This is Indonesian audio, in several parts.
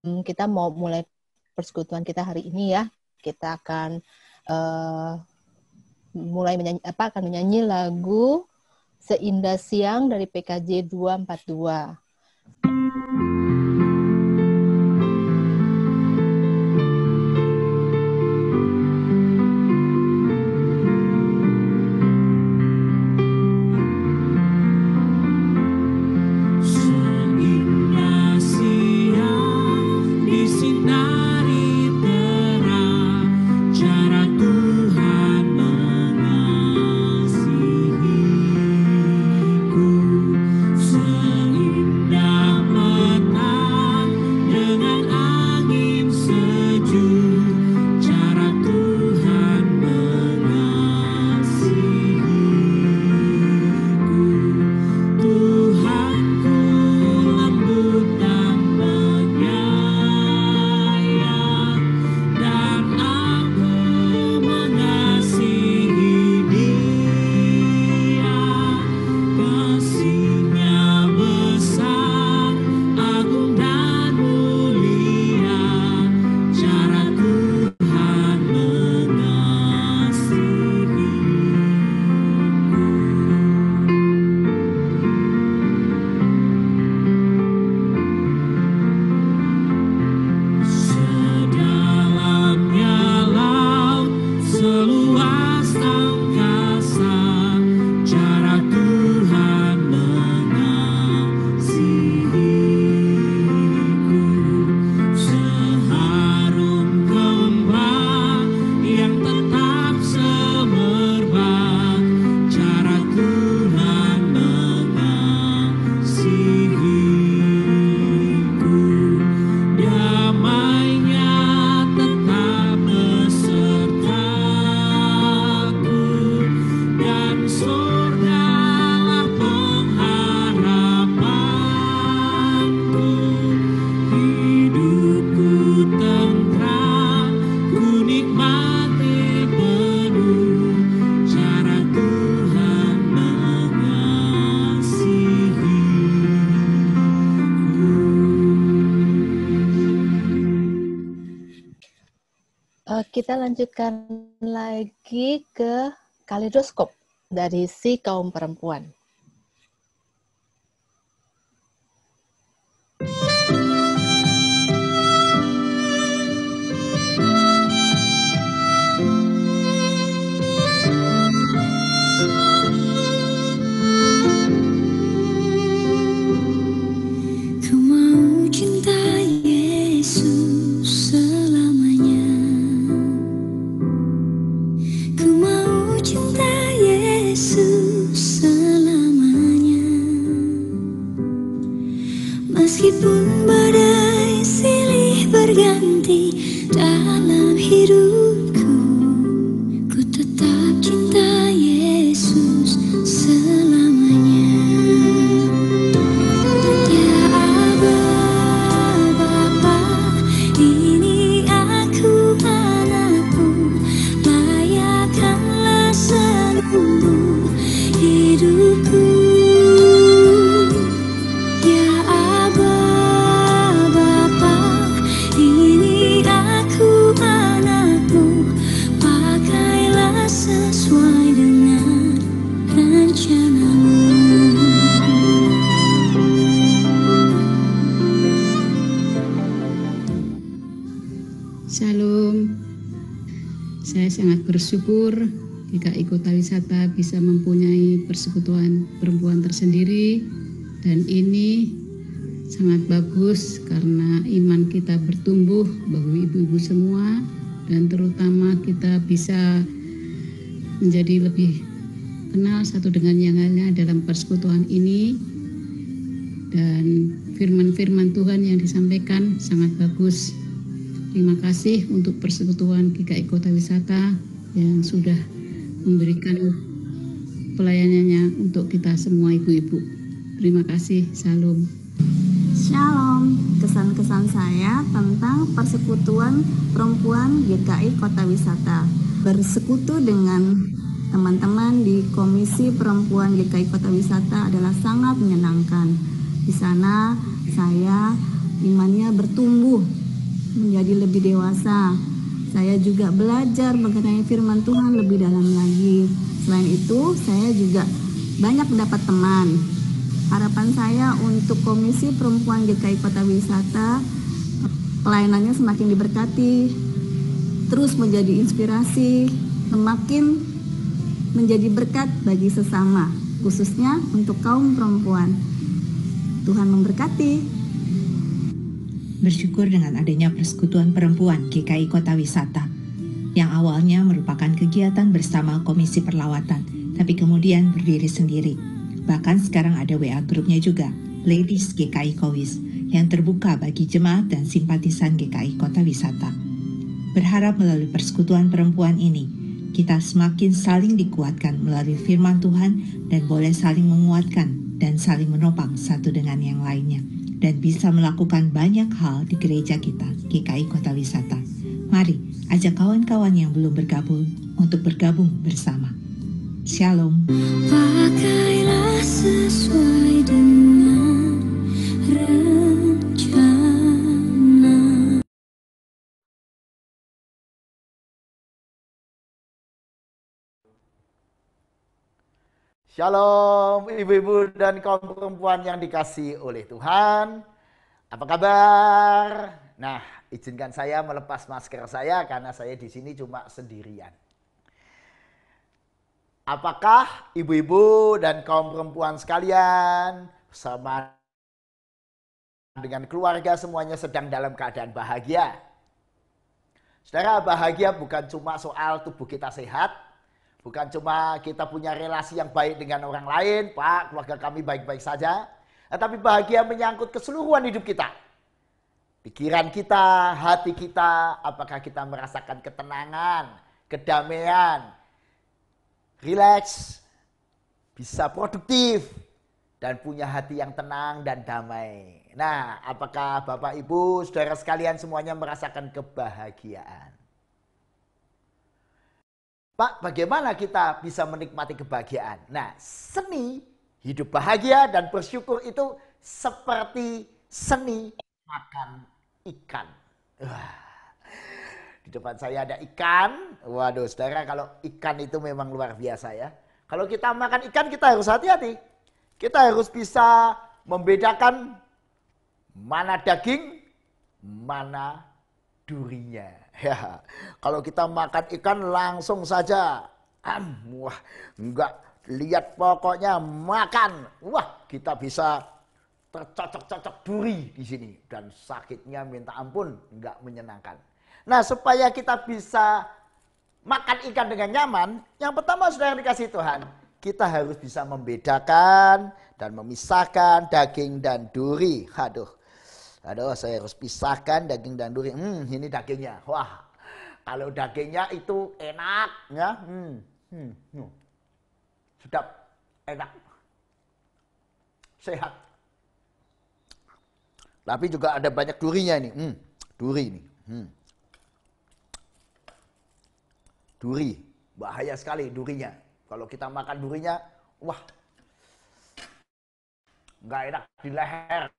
kita mau mulai persekutuan kita hari ini ya. Kita akan mulai menyanyi lagu Seindah Siang dari PKJ 242. Kita lanjutkan lagi ke Kaleidoskop dari Si Kaum Perempuan. Ku mau cinta Yesus selamanya. Ku mau cinta Yesus selamanya. Meskipun badai silih berganti dalam hidupku, ku tetap cinta Yesus selamanya. Ya Aba, Bapa, ini aku anakmu, layakkanlah seluruh hidupku. Ya Aba, Bapa, ini aku anakmu, pakailah sesuai dengan rencanamu. Shalom, saya sangat bersyukur GKI Kota Wisata bisa mempunyai persekutuan perempuan tersendiri, dan ini sangat bagus karena iman kita bertumbuh bagi ibu-ibu semua, dan terutama kita bisa menjadi lebih kenal satu dengan yang lainnya dalam persekutuan ini, dan firman-firman Tuhan yang disampaikan sangat bagus. Terima kasih untuk persekutuan GKI Kota Wisata yang sudah memberikan pelayanannya untuk kita semua ibu-ibu. Terima kasih, Shalom. Shalom, kesan-kesan saya tentang persekutuan perempuan GKI Kota Wisata. Bersekutu dengan teman-teman di Komisi Perempuan GKI Kota Wisata adalah sangat menyenangkan. Di sana saya imannya bertumbuh menjadi lebih dewasa. Saya juga belajar mengenai firman Tuhan lebih dalam lagi. Selain itu, saya juga banyak mendapat teman. Harapan saya untuk Komisi Perempuan GKI Kota Wisata, pelayanannya semakin diberkati, terus menjadi inspirasi, semakin menjadi berkat bagi sesama, khususnya untuk kaum perempuan. Tuhan memberkati. Bersyukur dengan adanya Persekutuan Perempuan GKI Kota Wisata yang awalnya merupakan kegiatan bersama Komisi Perlawatan, tapi kemudian berdiri sendiri. Bahkan sekarang ada WA grupnya juga, Ladies GKI Kowis, yang terbuka bagi jemaat dan simpatisan GKI Kota Wisata. Berharap melalui Persekutuan Perempuan ini, kita semakin saling dikuatkan melalui firman Tuhan dan boleh saling menguatkan dan saling menopang satu dengan yang lainnya. Dan bisa melakukan banyak hal di gereja kita, GKI Kota Wisata. Mari ajak kawan-kawan yang belum bergabung untuk bergabung bersama. Shalom. Pakailah sesuai dengan rencana. Shalom ibu-ibu dan kaum perempuan yang dikasihi oleh Tuhan. Apa kabar? Nah, izinkan saya melepas masker saya karena saya di sini cuma sendirian. Apakah ibu-ibu dan kaum perempuan sekalian bersama dengan keluarga semuanya sedang dalam keadaan bahagia? Saudara, bahagia bukan cuma soal tubuh kita sehat, bukan cuma kita punya relasi yang baik dengan orang lain, Pak, keluarga kami baik-baik saja. Tetapi bahagia menyangkut keseluruhan hidup kita. Pikiran kita, hati kita, apakah kita merasakan ketenangan, kedamaian, rileks, bisa produktif, dan punya hati yang tenang dan damai. Nah, apakah Bapak, Ibu, saudara sekalian semuanya merasakan kebahagiaan? Pak, bagaimana kita bisa menikmati kebahagiaan? Nah, seni hidup bahagia dan bersyukur itu seperti seni makan ikan. Di depan saya ada ikan. Waduh, saudara, kalau ikan itu memang luar biasa ya. Kalau kita makan ikan, kita harus hati-hati. Kita harus bisa membedakan mana daging, mana durinya. Ya, kalau kita makan ikan langsung saja, wah, enggak lihat pokoknya makan, wah, kita bisa tercocok-cocok duri di sini dan sakitnya minta ampun, enggak menyenangkan. Nah, supaya kita bisa makan ikan dengan nyaman, yang pertama sudah dikasih Tuhan, kita harus bisa membedakan dan memisahkan daging dan duri. Aduh, saya harus pisahkan daging dan duri. Ini dagingnya. Wah, kalau dagingnya itu enak, ya. Sedap, enak, sehat. Tapi juga ada banyak durinya ini. Duri ini. Duri, bahaya sekali durinya. Kalau kita makan durinya, wah, nggak enak di leher.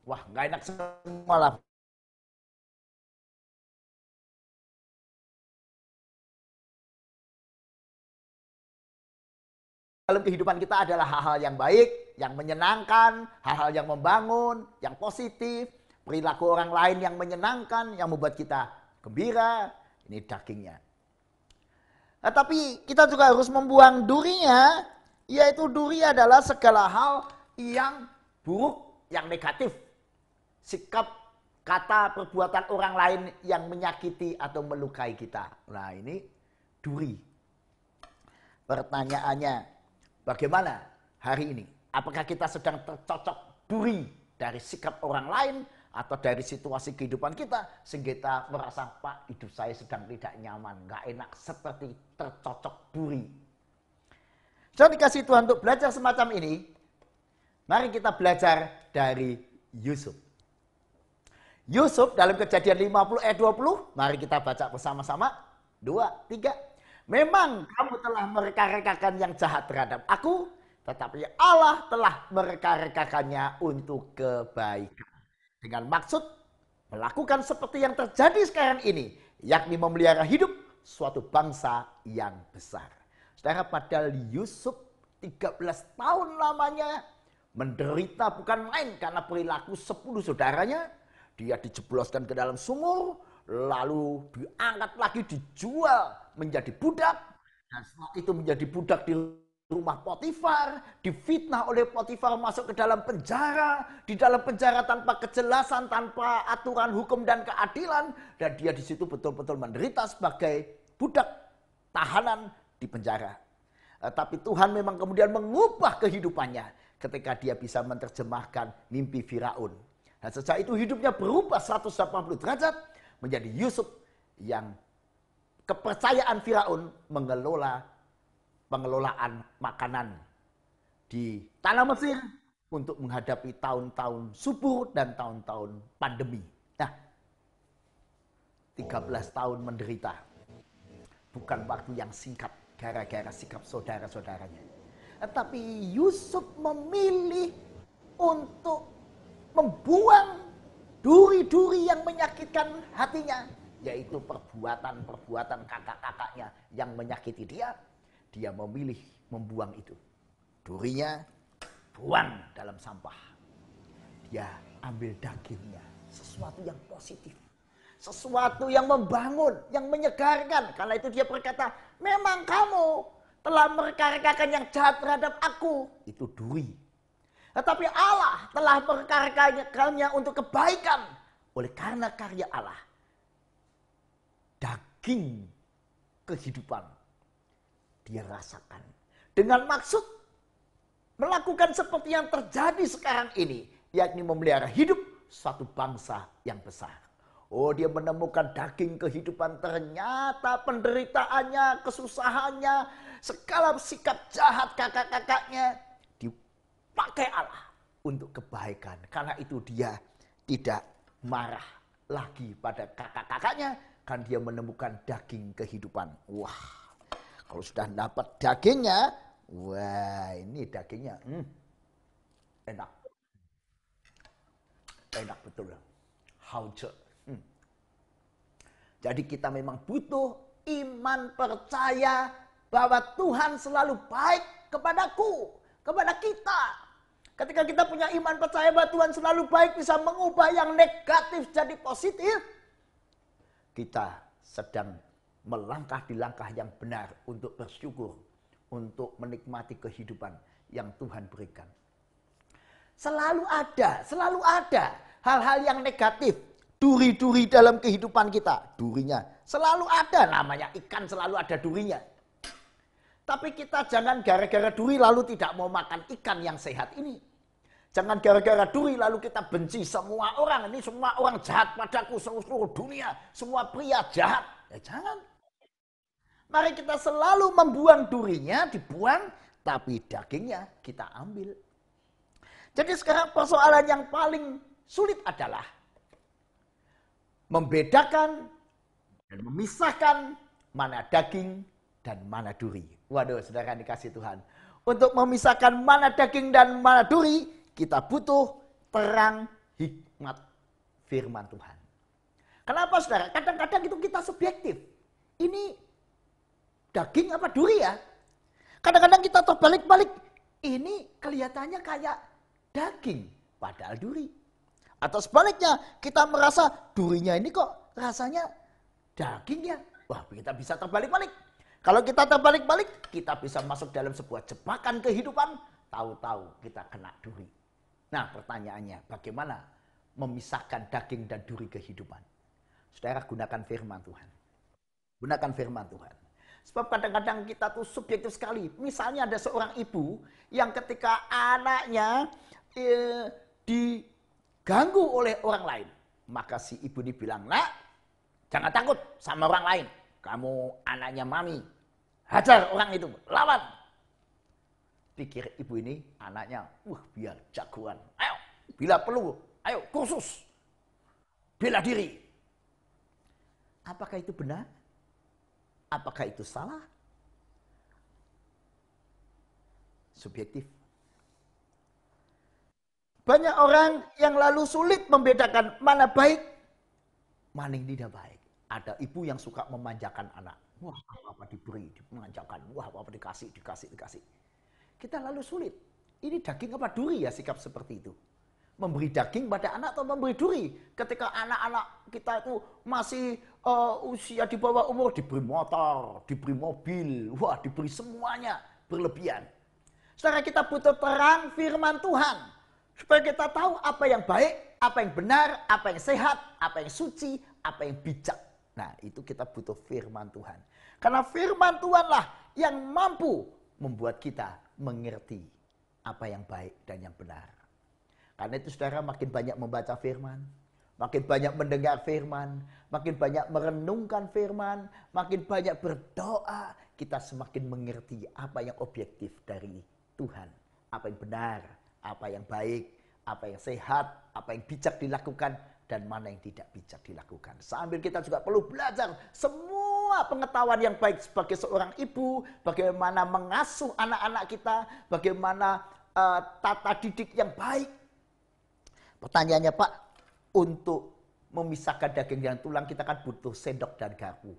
Wah, nggak enak semua lah. Dalam kehidupan kita adalah hal-hal yang baik, yang menyenangkan, hal-hal yang membangun, yang positif, perilaku orang lain yang menyenangkan, yang membuat kita gembira. Ini dagingnya. Nah, tapi kita juga harus membuang durinya, yaitu duri adalah segala hal yang buruk, yang negatif. Sikap, kata, perbuatan orang lain yang menyakiti atau melukai kita. Nah, ini duri. Pertanyaannya, bagaimana hari ini? Apakah kita sedang tercocok duri dari sikap orang lain atau dari situasi kehidupan kita sehingga kita merasa, Pak, hidup saya sedang tidak nyaman, nggak enak, seperti tercocok duri. Saya dikasih Tuhan untuk belajar semacam ini. Mari kita belajar dari Yusuf. Yusuf dalam Kejadian 50 ayat 20, mari kita baca bersama-sama. 2, 3. Memang kamu telah mereka-rekakan yang jahat terhadap aku, tetapi Allah telah mereka-rekakannya untuk kebaikan. Dengan maksud melakukan seperti yang terjadi sekarang ini, yakni memelihara hidup suatu bangsa yang besar. Saudara, padahal Yusuf 13 tahun lamanya menderita bukan main karena perilaku 10 saudaranya. Dia dijebloskan ke dalam sumur, lalu diangkat lagi, dijual menjadi budak. Dan setelah itu menjadi budak di rumah Potifar, difitnah oleh Potifar, masuk ke dalam penjara, di dalam penjara tanpa kejelasan, tanpa aturan hukum dan keadilan, dan dia di situ betul-betul menderita sebagai budak tahanan di penjara. Tapi Tuhan memang kemudian mengubah kehidupannya ketika dia bisa menerjemahkan mimpi Firaun. Dan sejak itu hidupnya berubah 180 derajat menjadi Yusuf yang kepercayaan Firaun pengelolaan makanan di tanah Mesir untuk menghadapi tahun-tahun subur dan tahun-tahun pandemi. Nah, 13 tahun menderita. Bukan waktu yang singkat gara-gara sikap saudara-saudaranya. Tetapi Yusuf memilih untuk membuang duri-duri yang menyakitkan hatinya. Yaitu perbuatan-perbuatan kakak-kakaknya yang menyakiti dia. Dia memilih membuang itu. Durinya buang dalam sampah. Dia ambil dagingnya. Sesuatu yang positif. Sesuatu yang membangun, yang menyegarkan. Karena itu dia berkata, memang kamu telah merekarekakan yang jahat terhadap aku. Itu duri. Tetapi Allah telah merekarekakannya untuk kebaikan. Oleh karena karya Allah. Daging kehidupan dia rasakan. Dengan maksud melakukan seperti yang terjadi sekarang ini. Yakni memelihara hidup suatu bangsa yang besar. Oh, dia menemukan daging kehidupan, ternyata penderitaannya, kesusahannya, segala sikap jahat kakak-kakaknya dipakai Allah untuk kebaikan. Karena itu dia tidak marah lagi pada kakak-kakaknya, kan dia menemukan daging kehidupan. Wah, kalau sudah dapat dagingnya, wah ini dagingnya enak. Enak betul. Hauce. Jadi kita memang butuh iman percaya bahwa Tuhan selalu baik kepadaku, kepada kita. Ketika kita punya iman percaya bahwa Tuhan selalu baik, bisa mengubah yang negatif jadi positif. Kita sedang melangkah di langkah yang benar untuk bersyukur, untuk menikmati kehidupan yang Tuhan berikan. Selalu ada hal-hal yang negatif. Duri-duri dalam kehidupan kita. Durinya selalu ada, namanya ikan selalu ada durinya. Tapi kita jangan gara-gara duri lalu tidak mau makan ikan yang sehat ini. Jangan gara-gara duri lalu kita benci semua orang. Ini semua orang jahat padaku, seluruh dunia. Semua pria jahat. Ya jangan. Mari kita selalu membuang durinya, dibuang. Tapi dagingnya kita ambil. Jadi sekarang persoalan yang paling sulit adalah membedakan dan memisahkan mana daging dan mana duri. Waduh, saudara dikasih Tuhan. Untuk memisahkan mana daging dan mana duri, kita butuh terang hikmat firman Tuhan. Kenapa saudara? Kadang-kadang itu kita subjektif. Ini daging apa duri ya? Kadang-kadang kita terbalik-balik. Ini kelihatannya kayak daging, padahal duri. Atau sebaliknya, kita merasa durinya ini kok rasanya daging ya. Wah, kita bisa terbalik-balik. Kalau kita terbalik-balik, kita bisa masuk dalam sebuah jebakan kehidupan. Tahu-tahu kita kena duri. Nah, pertanyaannya, bagaimana memisahkan daging dan duri kehidupan? Saudara, gunakan firman Tuhan. Gunakan firman Tuhan. Sebab kadang-kadang kita tuh subjektif sekali. Misalnya ada seorang ibu yang ketika anaknya diganggu oleh orang lain. Maka si ibu ini bilang, nak, jangan takut sama orang lain. Kamu anaknya mami. Hajar orang itu, lawan. Pikir ibu ini anaknya, biar jagoan. Ayo, bila perlu, ayo kursus. Bela diri. Apakah itu benar? Apakah itu salah? Subjektif. Banyak orang yang lalu sulit membedakan mana baik, mana yang tidak baik. Ada ibu yang suka memanjakan anak. Wah, apa-apa diberi, dimanjakan. Wah, apa-apa dikasih. Kita lalu sulit. Ini daging apa duri ya sikap seperti itu? Memberi daging pada anak atau memberi duri? Ketika anak-anak kita itu masih usia di bawah umur, diberi motor, diberi mobil, wah diberi semuanya berlebihan. Saudara, kita butuh terang firman Tuhan. Supaya kita tahu apa yang baik, apa yang benar, apa yang sehat, apa yang suci, apa yang bijak. Nah, itu kita butuh firman Tuhan. Karena firman Tuhanlah yang mampu membuat kita mengerti apa yang baik dan yang benar. Karena itu saudara, makin banyak membaca firman, makin banyak mendengar firman, makin banyak merenungkan firman, makin banyak berdoa, kita semakin mengerti apa yang objektif dari Tuhan. Apa yang benar, apa yang baik, apa yang sehat, apa yang bijak dilakukan, dan mana yang tidak bijak dilakukan. Sambil kita juga perlu belajar semua pengetahuan yang baik sebagai seorang ibu, bagaimana mengasuh anak-anak kita, bagaimana tata didik yang baik. Pertanyaannya, Pak, untuk memisahkan daging dan tulang kita kan butuh sendok dan garpu.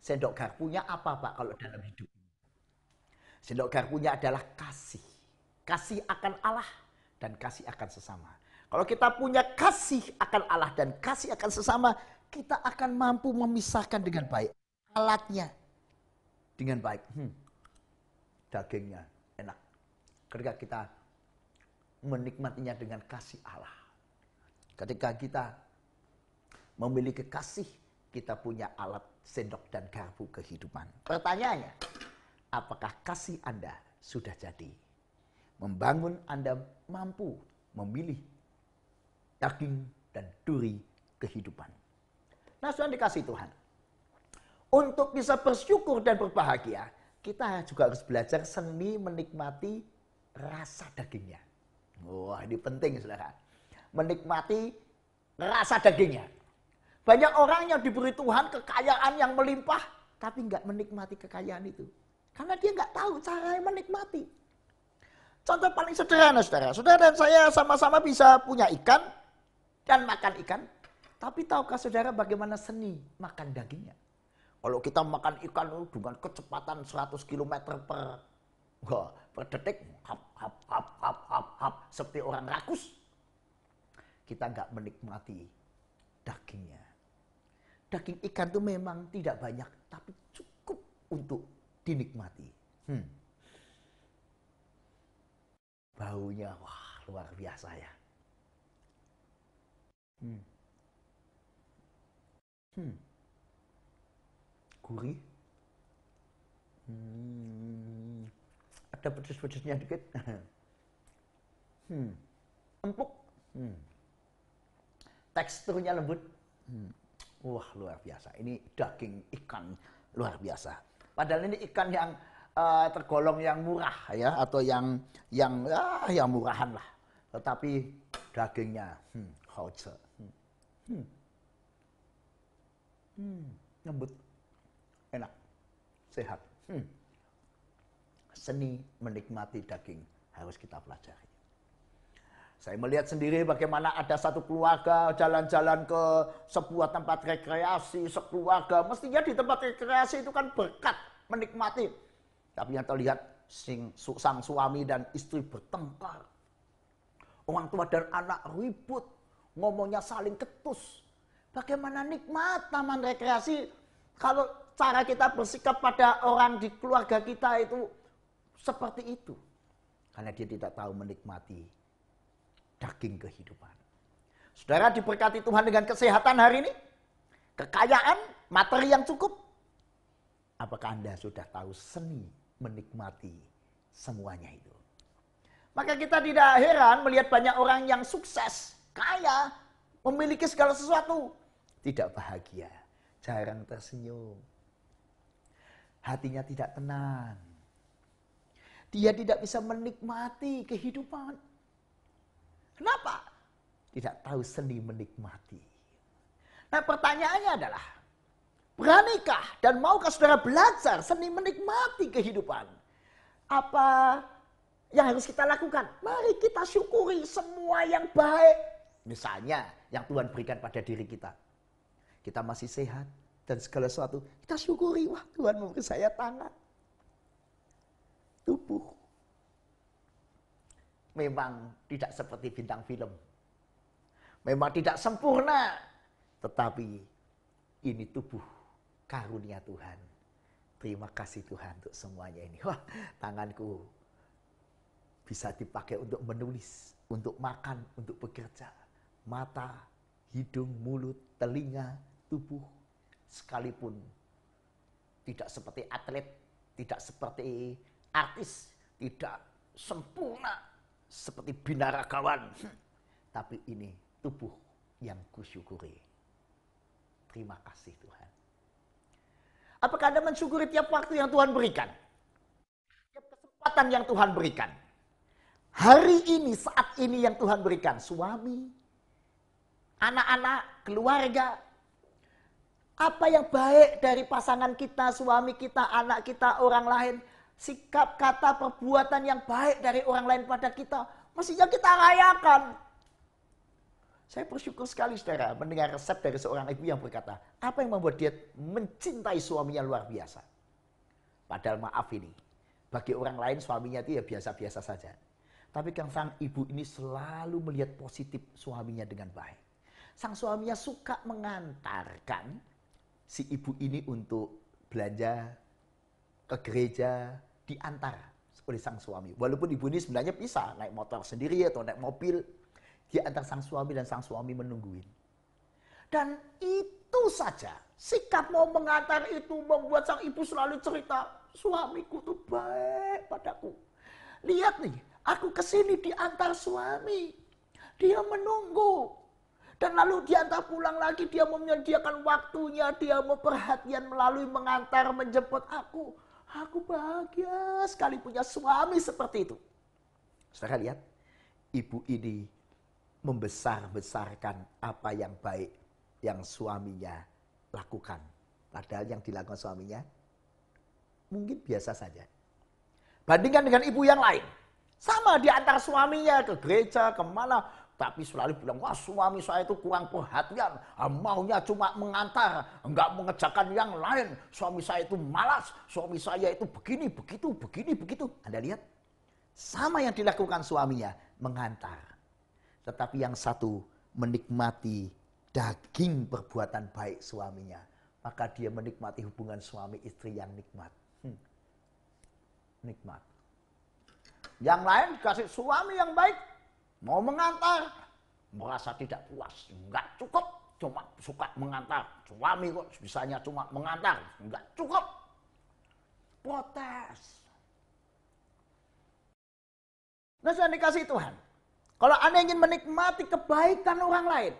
Sendok garpunya apa, Pak, kalau dalam hidup? Sendok garpunya adalah kasih. Kasih akan Allah dan kasih akan sesama. Kalau kita punya kasih akan Allah dan kasih akan sesama, kita akan mampu memisahkan dengan baik. Alatnya dengan baik. Dagingnya enak. Ketika kita menikmatinya dengan kasih Allah. Ketika kita memiliki kasih, kita punya alat sendok dan garpu kehidupan. Pertanyaannya, apakah kasih Anda sudah jadi? Membangun Anda mampu memilih daging dan duri kehidupan. Nah, sudah dikasih Tuhan. Untuk bisa bersyukur dan berbahagia, kita juga harus belajar seni menikmati rasa dagingnya. Wah, ini penting, saudara. Menikmati rasa dagingnya. Banyak orang yang diberi Tuhan kekayaan yang melimpah, tapi nggak menikmati kekayaan itu. Karena dia nggak tahu cara menikmati. Contoh paling sederhana, saudara. Saudara dan saya sama-sama bisa punya ikan dan makan ikan. Tapi tahukah saudara bagaimana seni makan dagingnya? Kalau kita makan ikan dengan kecepatan 100 km per detik, hap, seperti orang rakus, kita nggak menikmati dagingnya. Daging ikan itu memang tidak banyak, tapi cukup untuk dinikmati. Baunya, wah, luar biasa ya. Gurih. Ada pedes-pedesnya dikit. Empuk. Teksturnya lembut. Wah, luar biasa. Ini daging ikan luar biasa. Padahal ini ikan yang tergolong yang murah ya, atau yang murahan lah. Tetapi dagingnya house. Lembut. Enak. Sehat. Seni menikmati daging harus kita pelajari. Saya melihat sendiri bagaimana ada satu keluarga jalan-jalan ke sebuah tempat rekreasi, sekeluarga. Mestinya di tempat rekreasi itu kan berkat, menikmati. Tapi yang terlihat sang suami dan istri bertengkar. Orang tua dan anak ribut, ngomongnya saling ketus. Bagaimana nikmat taman rekreasi kalau cara kita bersikap pada orang di keluarga kita itu seperti itu. Karena dia tidak tahu menikmati daging kehidupan. Saudara diberkati Tuhan dengan kesehatan hari ini, kekayaan, materi yang cukup. Apakah Anda sudah tahu seni menikmati semuanya itu? Maka kita tidak heran melihat banyak orang yang sukses, kaya, memiliki segala sesuatu, tidak bahagia, jarang tersenyum. Hatinya tidak tenang. Dia tidak bisa menikmati kehidupan. Kenapa? Tidak tahu seni menikmati. Nah, pertanyaannya adalah, beranikah dan maukah saudara belajar seni menikmati kehidupan? Apa yang harus kita lakukan. Mari kita syukuri semua yang baik. Misalnya yang Tuhan berikan pada diri kita. Kita masih sehat dan segala sesuatu. Kita syukuri, wah Tuhan memberi saya tangan, tubuh. Memang tidak seperti bintang film. Memang tidak sempurna. Tetapi ini tubuh karunia Tuhan. Terima kasih Tuhan untuk semuanya ini. Wah, tanganku bisa dipakai untuk menulis, untuk makan, untuk bekerja. Mata, hidung, mulut, telinga, tubuh. Sekalipun tidak seperti atlet, tidak seperti artis, tidak sempurna seperti binaragawan. Tapi ini tubuh yang kusyukuri. Terima kasih Tuhan. Apakah Anda mensyukuri tiap waktu yang Tuhan berikan? Tiap kesempatan yang Tuhan berikan. Hari ini, saat ini yang Tuhan berikan. Suami, anak-anak, keluarga. Apa yang baik dari pasangan kita, suami kita, anak kita, orang lain. Sikap, kata, perbuatan yang baik dari orang lain pada kita. Mestinya kita rayakan. Saya bersyukur sekali saudara mendengar resep dari seorang ibu yang berkata, apa yang membuat dia mencintai suaminya luar biasa. Padahal maaf ini, bagi orang lain suaminya itu ya biasa-biasa saja. Tapi kan sang ibu ini selalu melihat positif suaminya dengan baik. Sang suaminya suka mengantarkan si ibu ini untuk belanja ke gereja, diantar oleh sang suami. Walaupun ibu ini sebenarnya bisa naik motor sendiri atau naik mobil. Dia antar sang suami dan sang suami menungguin. Dan itu saja. Sikap mau mengantar itu membuat sang ibu selalu cerita. Suamiku tuh baik padaku. Lihat nih, aku kesini diantar suami. Dia menunggu. Dan lalu diantar pulang lagi. Dia menyediakan waktunya. Dia mau perhatian melalui mengantar, menjemput aku. Aku bahagia sekali punya suami seperti itu. Saudara lihat, ibu ini membesar-besarkan apa yang baik yang suaminya lakukan. Padahal yang dilakukan suaminya mungkin biasa saja. Bandingkan dengan ibu yang lain. Sama diantar suaminya ke gereja, kemana. Tapi selalu bilang, wah suami saya itu kurang perhatian. Maunya cuma mengantar, enggak mengerjakan yang lain. Suami saya itu malas, suami saya itu begini, begitu, begini, begitu. Anda lihat, sama yang dilakukan suaminya, mengantar. Tetapi yang satu menikmati daging perbuatan baik suaminya. Maka dia menikmati hubungan suami istri yang nikmat. Nikmat. Yang lain kasih suami yang baik. Mau mengantar. Merasa tidak puas. Enggak cukup. Cuma suka mengantar. Suami kok bisanya cuma mengantar. Enggak cukup. Protes. Nah saya dikasih Tuhan. Kalau Anda ingin menikmati kebaikan orang lain,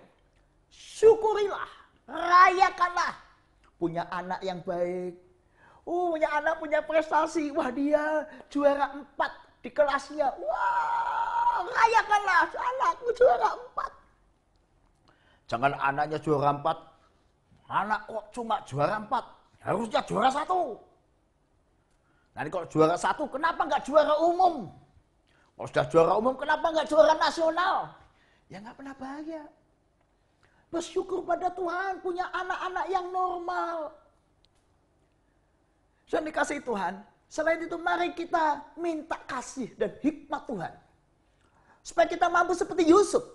syukurilah, rayakanlah. Punya anak yang baik, punya anak punya prestasi, wah dia juara 4 di kelasnya, wah rayakanlah anakku juara 4. Jangan anaknya juara 4, anak kok cuma juara 4, harusnya juara 1. Nanti kalau juara 1, kenapa nggak juara umum? Kalau sudah juara umum, kenapa nggak juara nasional? Ya nggak pernah bahagia. Bersyukur pada Tuhan, punya anak-anak yang normal. Sudah dikasih Tuhan. Selain itu, mari kita minta kasih dan hikmat Tuhan. Supaya kita mampu seperti Yusuf.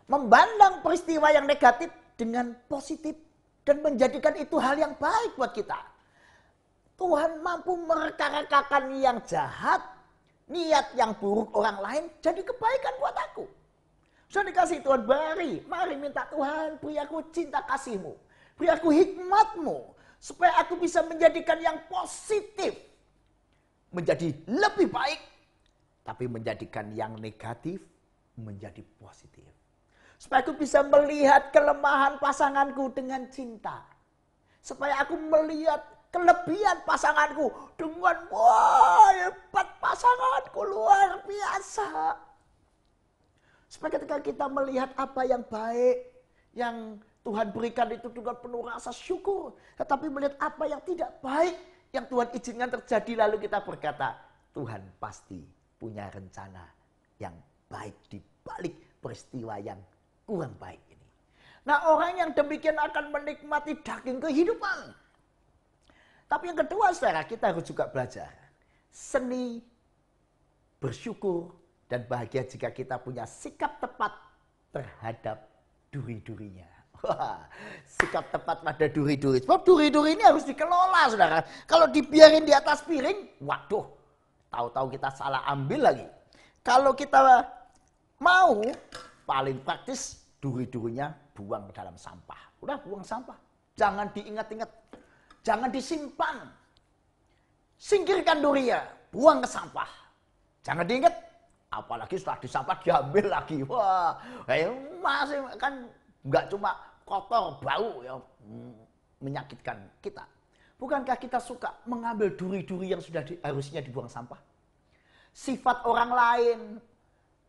Memandang peristiwa yang negatif dengan positif. Dan menjadikan itu hal yang baik buat kita. Tuhan mampu mereka-rekakan yang jahat. Niat yang buruk orang lain jadi kebaikan buat aku. Sudah dikasih Tuhan, mari minta Tuhan, beri aku cinta kasih-Mu. Beri aku hikmat-Mu. Supaya aku bisa menjadikan yang positif. Menjadi lebih baik. Tapi menjadikan yang negatif menjadi positif. Supaya aku bisa melihat kelemahan pasanganku dengan cinta. Supaya aku melihat kelebihan pasanganku dengan wah hebat pasanganku luar biasa. Supaya ketika kita melihat apa yang baik yang Tuhan berikan itu dengan penuh rasa syukur. Tetapi melihat apa yang tidak baik yang Tuhan izinkan terjadi lalu kita berkata, Tuhan pasti punya rencana yang baik di balik peristiwa yang kurang baik ini. Nah, orang yang demikian akan menikmati daging kehidupan. Tapi yang kedua, saudara, kita harus juga belajar seni bersyukur dan bahagia jika kita punya sikap tepat terhadap duri-durinya. Wah, sikap tepat pada duri-duri. Sebab duri-duri ini harus dikelola, saudara. Kalau dibiarin di atas piring, waduh, tahu-tahu kita salah ambil lagi. Kalau kita mau, paling praktis duri-durinya buang ke dalam sampah. Udah, buang sampah. Jangan diingat-ingat. Jangan disimpan. Singkirkan durinya, buang ke sampah. Jangan diingat. Apalagi setelah disampah diambil lagi. Wah, masih kan nggak cuma kotor, bau yang menyakitkan kita. Bukankah kita suka mengambil duri-duri yang sudah harusnya dibuang sampah? Sifat orang lain,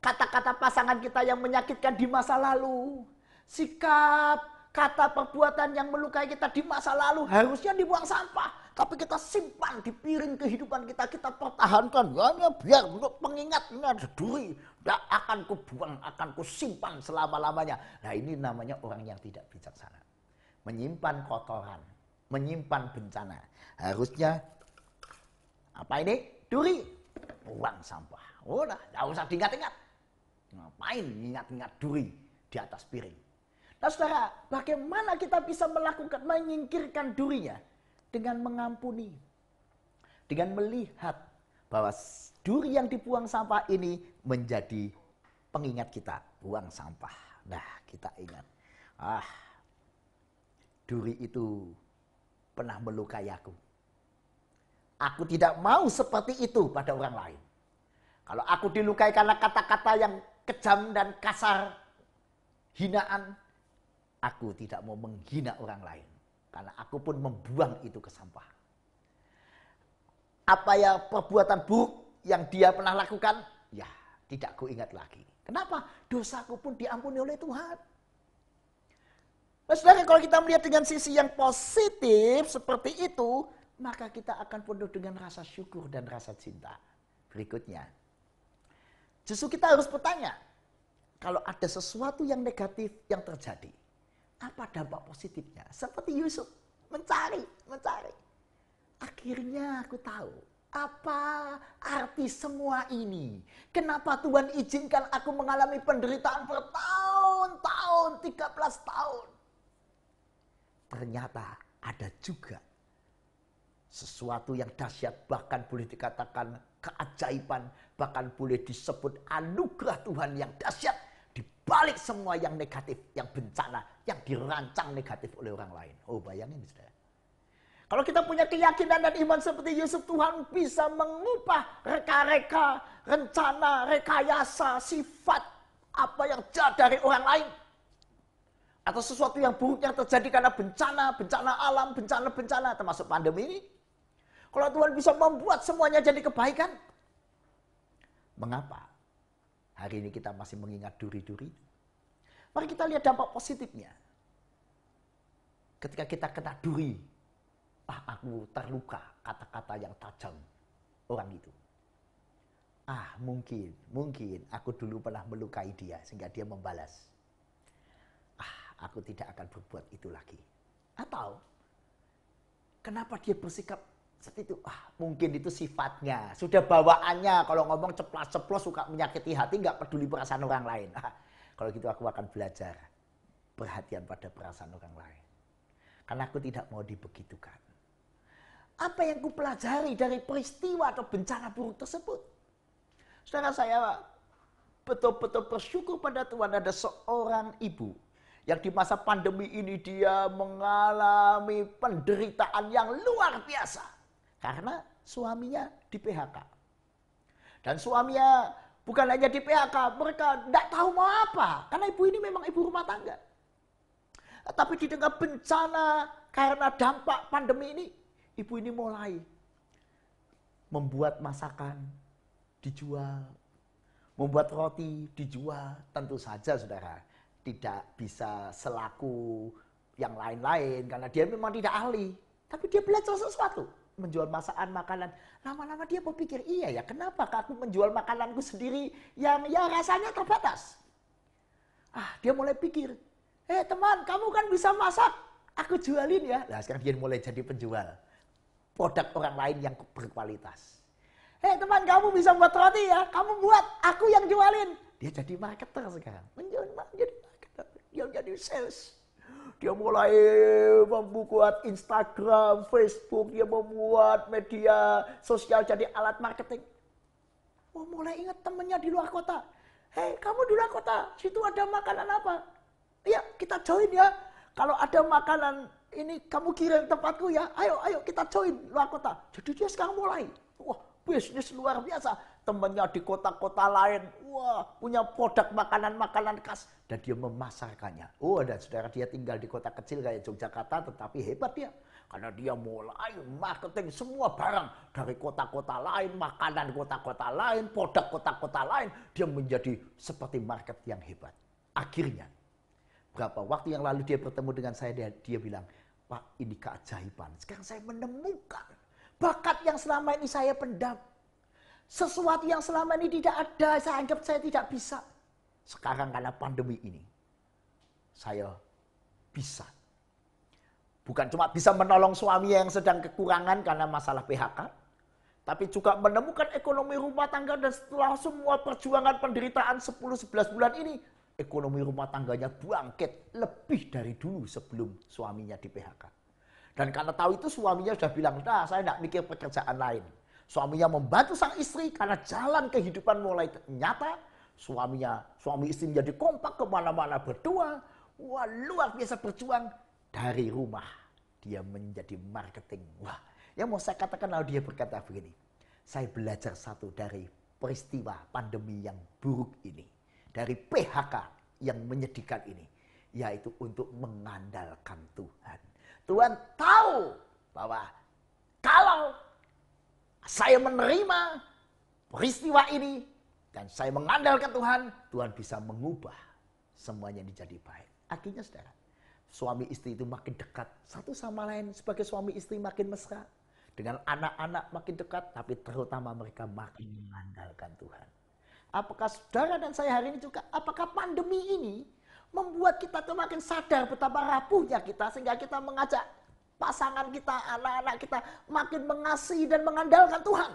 kata-kata pasangan kita yang menyakitkan di masa lalu, sikap, kata perbuatan yang melukai kita di masa lalu harusnya dibuang sampah. Tapi kita simpan di piring kehidupan kita, kita pertahankan. Hanya biar untuk pengingat, ini ada duri. Tidak akan kubuang, akan kusimpan selama-lamanya. Nah, ini namanya orang yang tidak bijaksana. Menyimpan kotoran, menyimpan bencana. Harusnya, apa ini? Duri, buang sampah. Udah, tidak usah diingat-ingat. Ngapain ingat-ingat duri di atas piring? Nah, saudara, bagaimana kita bisa melakukan, menyingkirkan durinya? Dengan mengampuni, dengan melihat bahwa duri yang dibuang sampah ini menjadi pengingat kita, buang sampah. Nah, kita ingat, duri itu pernah melukai aku. Aku tidak mau seperti itu pada orang lain. Kalau aku dilukai karena kata-kata yang kejam dan kasar, hinaan, aku tidak mau menghina orang lain. Karena aku pun membuang itu ke sampah. Apa ya perbuatan buruk yang dia pernah lakukan? Ya, tidak kuingat lagi. Kenapa? Dosaku pun diampuni oleh Tuhan. Nah, saudara, kalau kita melihat dengan sisi yang positif seperti itu, maka kita akan penuh dengan rasa syukur dan rasa cinta. Berikutnya, justru kita harus bertanya, kalau ada sesuatu yang negatif yang terjadi, apa dampak positifnya? Seperti Yusuf mencari. Akhirnya aku tahu apa arti semua ini. Kenapa Tuhan izinkan aku mengalami penderitaan bertahun-tahun, 13 tahun. Ternyata ada juga sesuatu yang dahsyat, bahkan boleh dikatakan keajaiban, bahkan boleh disebut anugerah Tuhan yang dahsyat. Di balik semua yang negatif, yang bencana, yang dirancang negatif oleh orang lain. Oh, bayangin, saudara. Kalau kita punya keyakinan dan iman seperti Yusuf, Tuhan bisa mengubah reka-reka, rencana, rekayasa, sifat apa yang jahat dari orang lain. Atau sesuatu yang buruk yang terjadi karena bencana alam, bencana termasuk pandemi ini. Kalau Tuhan bisa membuat semuanya jadi kebaikan, mengapa hari ini kita masih mengingat duri-duri? Mari kita lihat dampak positifnya. Ketika kita kena duri, aku terluka, kata-kata yang tajam orang itu. Mungkin aku dulu pernah melukai dia sehingga dia membalas. Aku tidak akan berbuat itu lagi. Atau kenapa dia bersikap seperti itu? Mungkin itu sifatnya, sudah bawaannya. Kalau ngomong ceplas-ceplos, suka menyakiti hati, nggak peduli perasaan orang lain. Kalau gitu aku akan belajar perhatian pada perasaan orang lain. Karena aku tidak mau dibegitukan. Apa yang ku pelajari dari peristiwa atau bencana buruk tersebut? Saudara, saya betul-betul bersyukur pada Tuhan ada seorang ibu yang di masa pandemi ini dia mengalami penderitaan yang luar biasa. Karena suaminya di PHK. Dan suaminya bukan hanya di PHK, mereka tidak tahu mau apa. Karena ibu ini memang ibu rumah tangga. Tapi di tengah bencana karena dampak pandemi ini, ibu ini mulai membuat masakan, dijual. Membuat roti, dijual. Tentu saja, saudara, tidak bisa selaku yang lain-lain. Karena dia memang tidak ahli. Tapi dia belajar sesuatu. menjual masakan makanan. Lama-lama dia berpikir, iya ya, kenapa aku menjual makananku sendiri yang ya rasanya terbatas. Dia mulai pikir, teman, kamu kan bisa masak, aku jualin ya. Nah sekarang dia mulai jadi penjual produk orang lain yang berkualitas. Teman, kamu bisa buat roti ya, kamu buat, aku yang jualin. Dia jadi marketer sekarang, menjadi marketer, dia jadi sales. Dia mulai membuat Instagram, Facebook, dia membuat media sosial jadi alat marketing. Mulai ingat temennya di luar kota. Kamu di luar kota, situ ada makanan apa? Ya, kita join ya. Kalau ada makanan ini kamu kirim tempatku ya. Ayo kita join luar kota. Jadi dia sekarang mulai. Bisnis luar biasa. Temennya di kota-kota lain. Punya produk makanan-makanan khas. Dan dia memasarkannya. Dan saudara, dia tinggal di kota kecil kayak Yogyakarta. Tetapi hebat dia. Karena dia mulai marketing semua barang. Dari kota-kota lain, makanan kota-kota lain, produk kota-kota lain. Dia menjadi seperti market yang hebat. Akhirnya, berapa waktu yang lalu dia bertemu dengan saya. Dia bilang, Pak, ini keajaiban. Sekarang saya menemukan bakat yang selama ini saya pendam. Sesuatu yang selama ini tidak ada, saya anggap saya tidak bisa. Sekarang karena pandemi ini, saya bisa. Bukan cuma bisa menolong suami yang sedang kekurangan karena masalah PHK. Tapi juga menemukan ekonomi rumah tangga, dan setelah semua perjuangan penderitaan 10-11 bulan ini, ekonomi rumah tangganya bangkit lebih dari dulu sebelum suaminya di PHK. Dan karena tahu itu suaminya sudah bilang, saya tidak mikir pekerjaan lain. Suaminya membantu sang istri karena jalan kehidupan mulai nyata. Suami istri menjadi kompak kemana-mana berdua. Luar biasa berjuang dari rumah. Dia menjadi marketing. Yang mau saya katakan lalu dia berkata begini. Saya belajar satu dari peristiwa pandemi yang buruk ini. Dari PHK yang menyedihkan ini. Yaitu untuk mengandalkan Tuhan. Tuhan tahu bahwa kalau saya menerima peristiwa ini dan saya mengandalkan Tuhan, Tuhan bisa mengubah semuanya menjadi baik. Akhirnya saudara, suami istri itu makin dekat satu sama lain. Sebagai suami istri makin mesra. Dengan anak-anak makin dekat, tapi terutama mereka makin mengandalkan Tuhan. Apakah saudara dan saya hari ini juga, apakah pandemi ini membuat kita semakin sadar betapa rapuhnya kita, sehingga kita mengajak pasangan kita, anak-anak kita makin mengasihi dan mengandalkan Tuhan?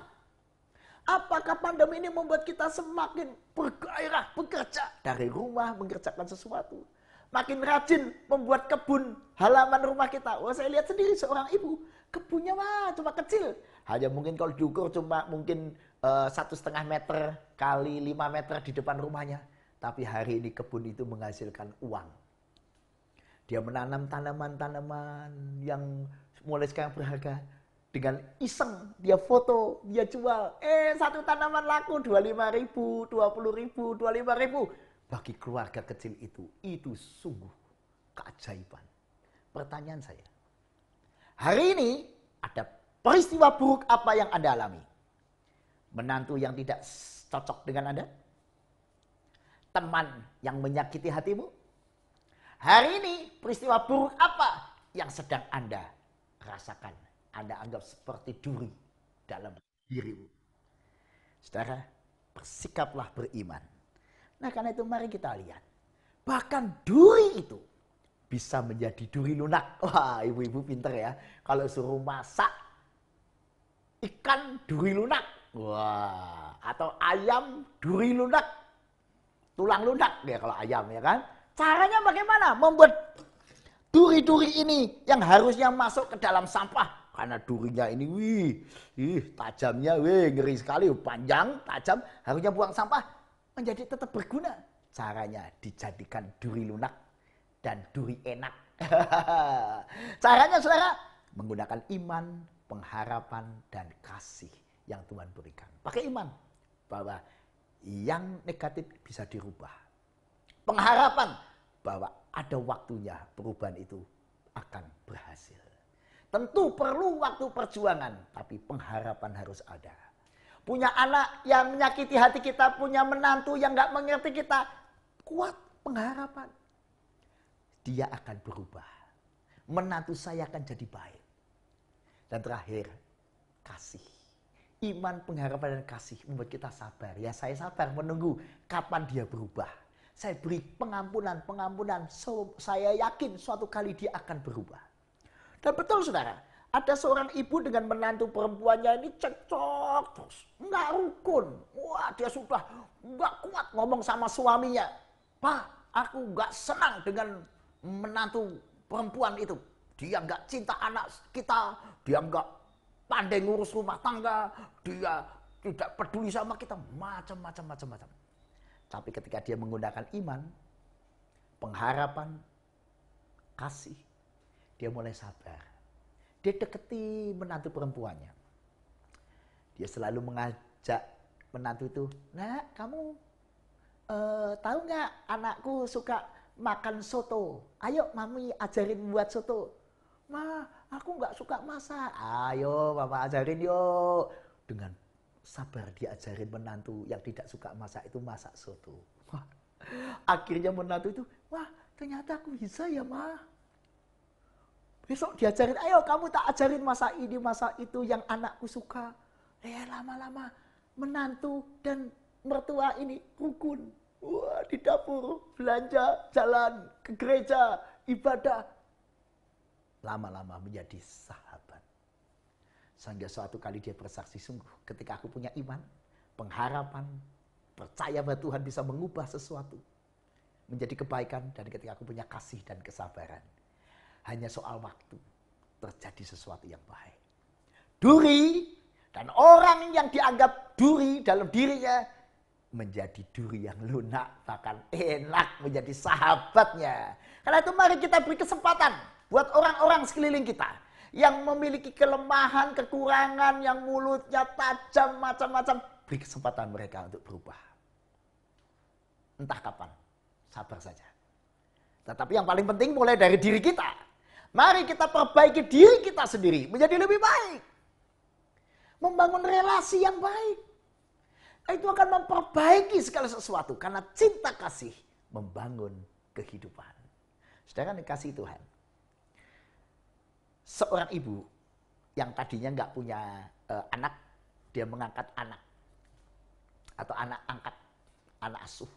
Apakah pandemi ini membuat kita semakin bergairah bekerja dari rumah, mengerjakan sesuatu? Makin rajin membuat kebun halaman rumah kita. Saya lihat sendiri seorang ibu, kebunnya cuma kecil. Hanya mungkin kalau diukur cuma mungkin 1,5 meter kali 5 meter di depan rumahnya. Tapi hari ini kebun itu menghasilkan uang. Dia menanam tanaman-tanaman yang mulai sekarang berharga. Dengan iseng, dia foto, dia jual. Satu tanaman laku 25.000, 20.000, 25.000. Bagi keluarga kecil itu sungguh keajaiban. Pertanyaan saya, hari ini ada peristiwa buruk apa yang Anda alami? Menantu yang tidak cocok dengan Anda? Teman yang menyakiti hatimu? Hari ini peristiwa buruk apa yang sedang Anda rasakan? Anda anggap seperti duri dalam dirimu. Saudara, bersikaplah beriman. Nah karena itu mari kita lihat. Bahkan duri itu bisa menjadi duri lunak. Ibu-ibu pinter ya. Kalau suruh masak ikan duri lunak. Atau ayam duri lunak. Tulang lunak ya kalau ayam ya kan. Caranya bagaimana? Membuat duri-duri ini yang harusnya masuk ke dalam sampah. Karena durinya ini tajamnya ngeri sekali. Panjang, tajam, harusnya buang sampah. Menjadi tetap berguna. Caranya dijadikan duri lunak dan duri enak. Caranya saudara, menggunakan iman, pengharapan, dan kasih yang Tuhan berikan. Pakai iman bahwa yang negatif bisa dirubah. Pengharapan bahwa ada waktunya perubahan itu akan berhasil. Tentu perlu waktu perjuangan, tapi pengharapan harus ada. Punya anak yang menyakiti hati kita, punya menantu yang gak mengerti kita, kuat pengharapan. Dia akan berubah. Menantu saya akan jadi baik. Dan terakhir, kasih. Iman, pengharapan, dan kasih membuat kita sabar. Ya saya sabar menunggu kapan dia berubah. Saya beri pengampunan. Saya yakin suatu kali dia akan berubah. Dan betul saudara, ada seorang ibu dengan menantu perempuannya ini cekcok terus. Nggak rukun. Wah, dia sudah nggak kuat ngomong sama suaminya. Pak, aku nggak senang dengan menantu perempuan itu. Dia nggak cinta anak kita. Dia nggak pandai ngurus rumah tangga, dia tidak peduli sama kita, macam-macam. Tapi ketika dia menggunakan iman, pengharapan, kasih, dia mulai sabar. Dia deketi menantu perempuannya. Dia selalu mengajak menantu itu, "Nak, kamu tahu nggak anakku suka makan soto? Ayo mami ajarin buat soto." "Ma, aku nggak suka masak." "Ayo mama ajarin yuk." Dengan sabar dia ajarin menantu yang tidak suka masak itu masak soto. Wah, akhirnya menantu itu, "Wah, ternyata aku bisa ya ma." Besok diajarin, "Ayo kamu tak ajarin masak ini masak itu yang anakku suka." Lama-lama menantu dan mertua ini rukun. Wah, di dapur belanja, jalan ke gereja, ibadah. Lama-lama menjadi sahabat. Sehingga suatu kali dia bersaksi, "Sungguh ketika aku punya iman, pengharapan, percaya bahwa Tuhan bisa mengubah sesuatu menjadi kebaikan, dan ketika aku punya kasih dan kesabaran, hanya soal waktu terjadi sesuatu yang baik." Duri dan orang yang dianggap duri dalam dirinya menjadi duri yang lunak, bahkan enak menjadi sahabatnya. Karena itu mari kita beri kesempatan buat orang-orang sekeliling kita yang memiliki kelemahan, kekurangan, yang mulutnya tajam macam-macam. Beri kesempatan mereka untuk berubah. Entah kapan, sabar saja. Tetapi yang paling penting mulai dari diri kita. Mari kita perbaiki diri kita sendiri menjadi lebih baik. Membangun relasi yang baik. Itu akan memperbaiki segala sesuatu. Karena cinta kasih membangun kehidupan. Saudara dikasihi Tuhan. Seorang ibu yang tadinya nggak punya anak, dia mengangkat anak. Atau anak angkat, anak asuh.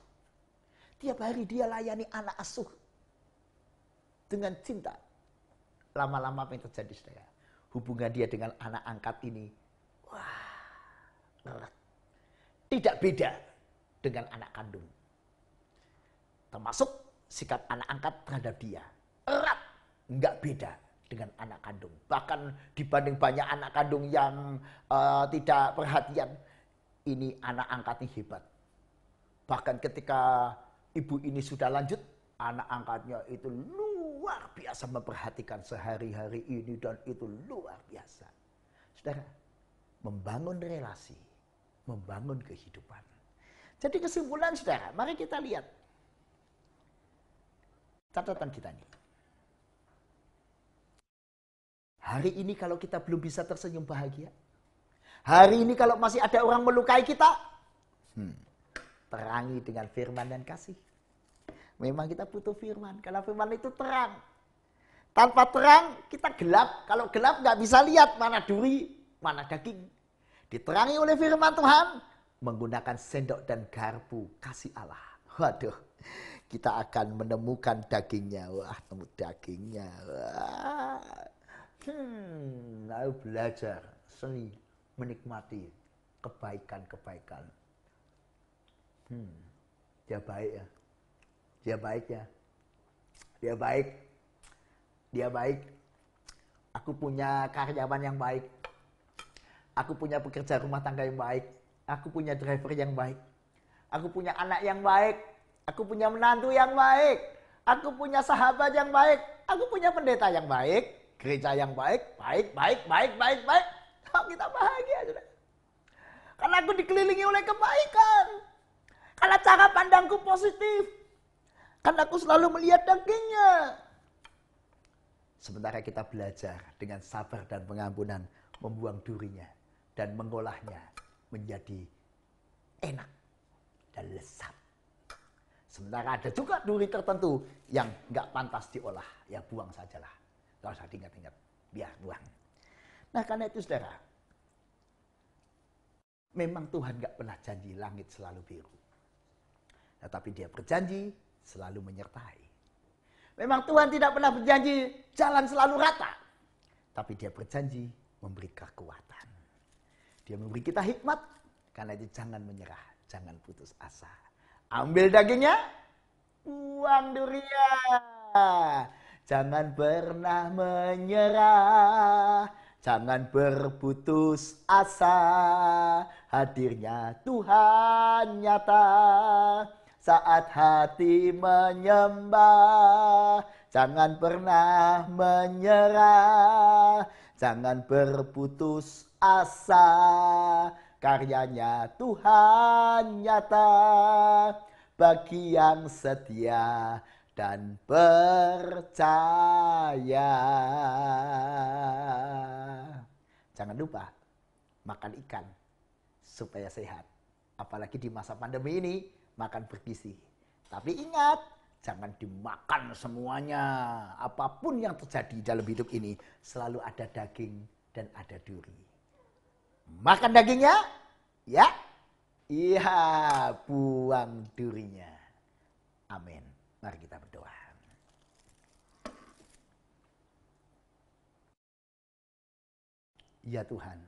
Tiap hari dia layani anak asuh. Dengan cinta. Lama-lama apa yang terjadi saudara? Hubungan dia dengan anak angkat ini, wah, erat. Tidak beda dengan anak kandung. Termasuk sikap anak angkat terhadap dia. Erat, nggak beda dengan anak kandung. Bahkan dibanding banyak anak kandung yang tidak perhatian, ini anak angkat ini hebat. Bahkan ketika ibu ini sudah lanjut, anak angkatnya itu luar biasa memperhatikan sehari-hari ini dan itu luar biasa. Saudara, membangun relasi, membangun kehidupan. Jadi kesimpulan saudara, mari kita lihat catatan kita nih. Hari ini kalau kita belum bisa tersenyum bahagia, hari ini kalau masih ada orang melukai kita, terangi dengan firman dan kasih. Memang kita butuh firman, karena firman itu terang. Tanpa terang kita gelap, kalau gelap nggak bisa lihat mana duri, mana daging. Diterangi oleh firman Tuhan, menggunakan sendok dan garpu kasih Allah. Waduh, kita akan menemukan dagingnya. Wah, temu dagingnya. Wah. Lalu belajar seni menikmati kebaikan-kebaikan. Dia baik ya. Dia baik ya. Dia baik. Dia baik. Aku punya karyawan yang baik. Aku punya pekerja rumah tangga yang baik. Aku punya driver yang baik. Aku punya anak yang baik. Aku punya menantu yang baik. Aku punya sahabat yang baik. Aku punya pendeta yang baik. Gereja yang baik. Baik. Oh, kita bahagia sudah. Karena aku dikelilingi oleh kebaikan. Karena cara pandangku positif. Karena aku selalu melihat dagingnya. Sementara kita belajar dengan sabar dan pengampunan membuang durinya dan mengolahnya menjadi enak dan lezat. Sementara ada juga duri tertentu yang nggak pantas diolah, ya buang sajalah. Nggak usah diingat-ingat, biar buang. Nah karena itu saudara, Memang Tuhan gak pernah janji langit selalu biru. Tetapi dia berjanji selalu menyertai. Memang Tuhan tidak pernah berjanji jalan selalu rata. Tapi dia berjanji memberi kekuatan. Dia memberi kita hikmat. Karena itu jangan menyerah, jangan putus asa. Ambil dagingnya, buang durinya. Jangan pernah menyerah. Jangan berputus asa, hadirnya Tuhan nyata. Saat hati menyembah, jangan pernah menyerah. Jangan berputus asa, karyanya Tuhan nyata. Bagi yang setia dan percaya. Jangan lupa makan ikan supaya sehat. Apalagi di masa pandemi ini, makan bergizi. Tapi ingat, jangan dimakan semuanya. Apapun yang terjadi dalam hidup ini, selalu ada daging dan ada duri. Makan dagingnya, ya. Iya, buang durinya. Amin. Mari kita berdoa. Ya Tuhan,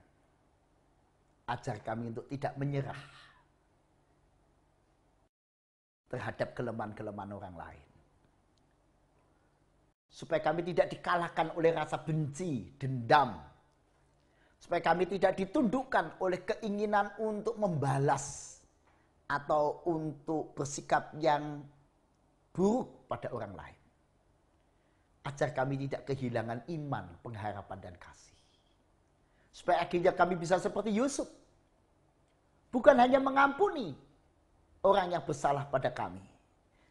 ajar kami untuk tidak menyerah terhadap kelemahan-kelemahan orang lain. Supaya kami tidak dikalahkan oleh rasa benci, dendam. Supaya kami tidak ditundukkan oleh keinginan untuk membalas atau untuk bersikap yang buruk pada orang lain. Ajar kami tidak kehilangan iman, pengharapan, dan kasih. Supaya akhirnya kami bisa seperti Yusuf. Bukan hanya mengampuni orang yang bersalah pada kami.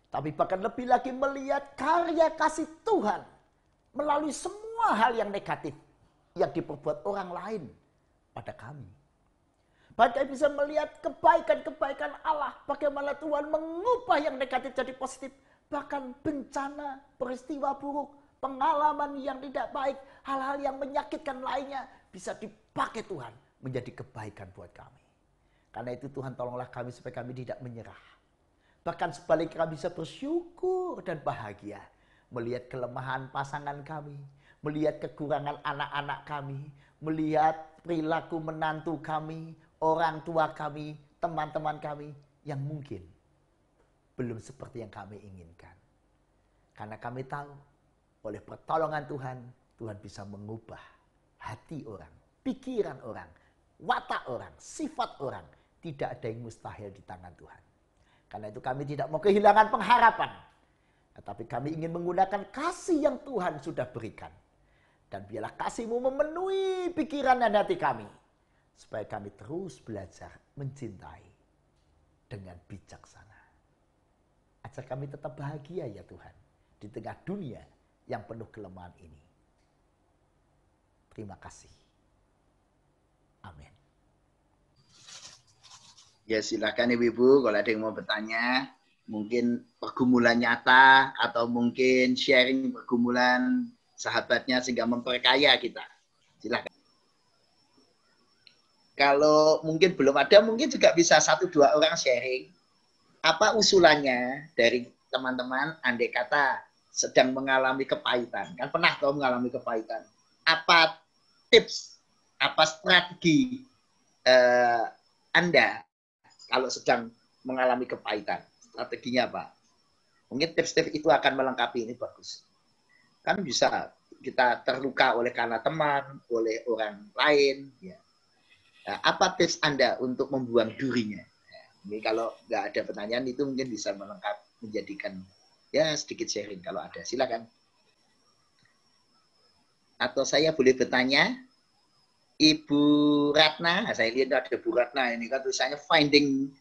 Tapi bahkan lebih lagi melihat karya kasih Tuhan. Melalui semua hal yang negatif yang diperbuat orang lain pada kami. Bahkan bisa melihat kebaikan-kebaikan Allah. Bagaimana Tuhan mengubah yang negatif jadi positif. Bahkan bencana, peristiwa buruk, pengalaman yang tidak baik, hal-hal yang menyakitkan lainnya bisa dipakai Tuhan menjadi kebaikan buat kami. Karena itu Tuhan tolonglah kami supaya kami tidak menyerah. Bahkan sebaliknya kami bisa bersyukur dan bahagia melihat kelemahan pasangan kami, melihat kekurangan anak-anak kami, melihat perilaku menantu kami, orang tua kami, teman-teman kami yang mungkin belum seperti yang kami inginkan. Karena kami tahu oleh pertolongan Tuhan, Tuhan bisa mengubah hati orang, pikiran orang, watak orang, sifat orang. Tidak ada yang mustahil di tangan Tuhan. Karena itu kami tidak mau kehilangan pengharapan. Tetapi kami ingin menggunakan kasih yang Tuhan sudah berikan. Dan biarlah kasih-Mu memenuhi pikiran dan hati kami. Supaya kami terus belajar mencintai dengan bijaksana. Ajar kami tetap bahagia ya Tuhan. Di tengah dunia yang penuh kelemahan ini. Terima kasih. Amin. Ya silakan Ibu-Ibu kalau ada yang mau bertanya. Mungkin pergumulan nyata atau mungkin sharing pergumulan sahabatnya sehingga memperkaya kita. Silakan. Kalau mungkin belum ada, mungkin juga bisa 1-2 orang sharing. Apa usulannya dari teman-teman andai kata sedang mengalami kepahitan. Kan pernah kau mengalami kepahitan. Apa tips, apa strategi Anda kalau sedang mengalami kepahitan? Strateginya apa? Mungkin tips-tips itu akan melengkapi ini bagus. Kan bisa kita terluka oleh karena teman, oleh orang lain. Ya. Nah, apa tips Anda untuk membuang durinya? Ya, ini kalau nggak ada pertanyaan itu mungkin bisa melengkapi, menjadikan ya sedikit sharing kalau ada. Silakan. Atau saya boleh bertanya, Ibu Ratna, saya lihat ada Bu Ratna ini kan tulisannya finding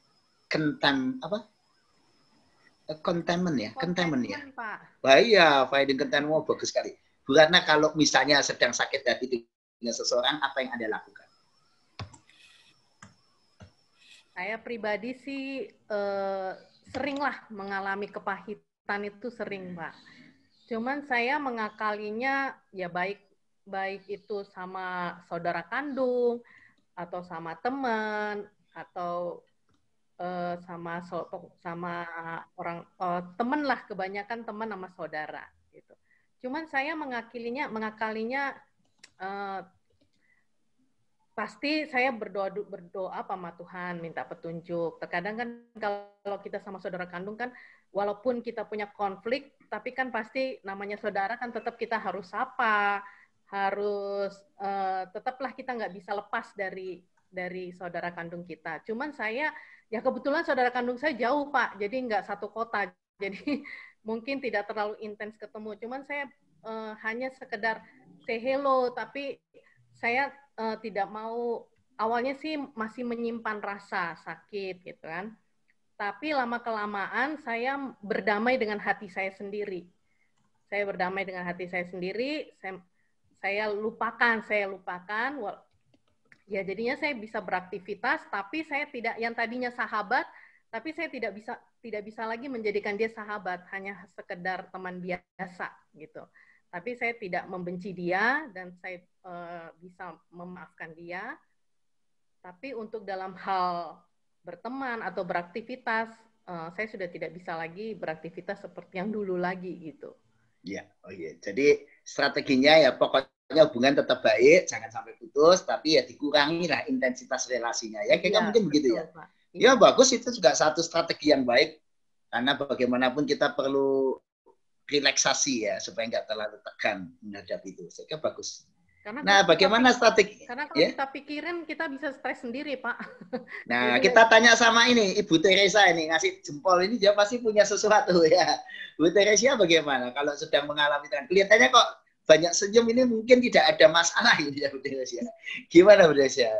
contentment ya, contentment ya. Pak. Wah iya, finding contentment bagus sekali. Bu Ratna, kalau misalnya sedang sakit hati dengan seseorang, apa yang Anda lakukan? Saya pribadi sih seringlah mengalami kepahitan itu sering, Pak. Cuman saya mengakalinya ya baik itu sama saudara kandung atau sama teman atau sama orang temen lah, kebanyakan teman sama saudara gitu. Cuman saya mengakalinya pasti saya berdoa sama Tuhan, minta petunjuk. Terkadang kan kalau kita sama saudara kandung kan, walaupun kita punya konflik, tapi kan pasti namanya saudara kan tetap kita harus sapa, harus tetaplah kita nggak bisa lepas dari saudara kandung kita. Cuman saya, ya kebetulan saudara kandung saya jauh Pak, jadi nggak satu kota, jadi mungkin tidak terlalu intens ketemu. Cuman saya hanya sekedar say hello, tapi saya tidak mau, awalnya sih masih menyimpan rasa sakit gitu kan. Tapi lama-kelamaan saya berdamai dengan hati saya sendiri. Saya berdamai dengan hati saya sendiri, saya lupakan. Ya jadinya saya bisa beraktivitas, tapi saya tidak, yang tadinya sahabat, tapi saya tidak bisa lagi menjadikan dia sahabat, hanya sekedar teman biasa gitu. Tapi saya tidak membenci dia dan saya bisa memaafkan dia. Tapi untuk dalam hal berteman atau beraktivitas, saya sudah tidak bisa lagi beraktivitas seperti yang dulu lagi gitu. Ya, oh iya. Jadi strateginya ya pokoknya hubungan tetap baik, jangan sampai putus, tapi ya dikurangi lah intensitas relasinya. Ya, kayaknya mungkin begitu ya. Pak. Ya bagus, itu juga satu strategi yang baik. Karena bagaimanapun kita perlu relaksasi ya, supaya nggak terlalu tegang menghadapi itu. Saya kira bagus. Nah, bagaimana strategi? Karena kalau kita pikirin, kita bisa stres sendiri, Pak. Nah, kita tanya sama ini, Ibu Teresa ini, ngasih jempol ini, dia pasti punya sesuatu ya. Bu Teresa bagaimana kalau sedang mengalami dengan kelihatannya kok banyak senyum, ini mungkin tidak ada masalah ini ya Bu Teresa. Gimana Bu Teresa?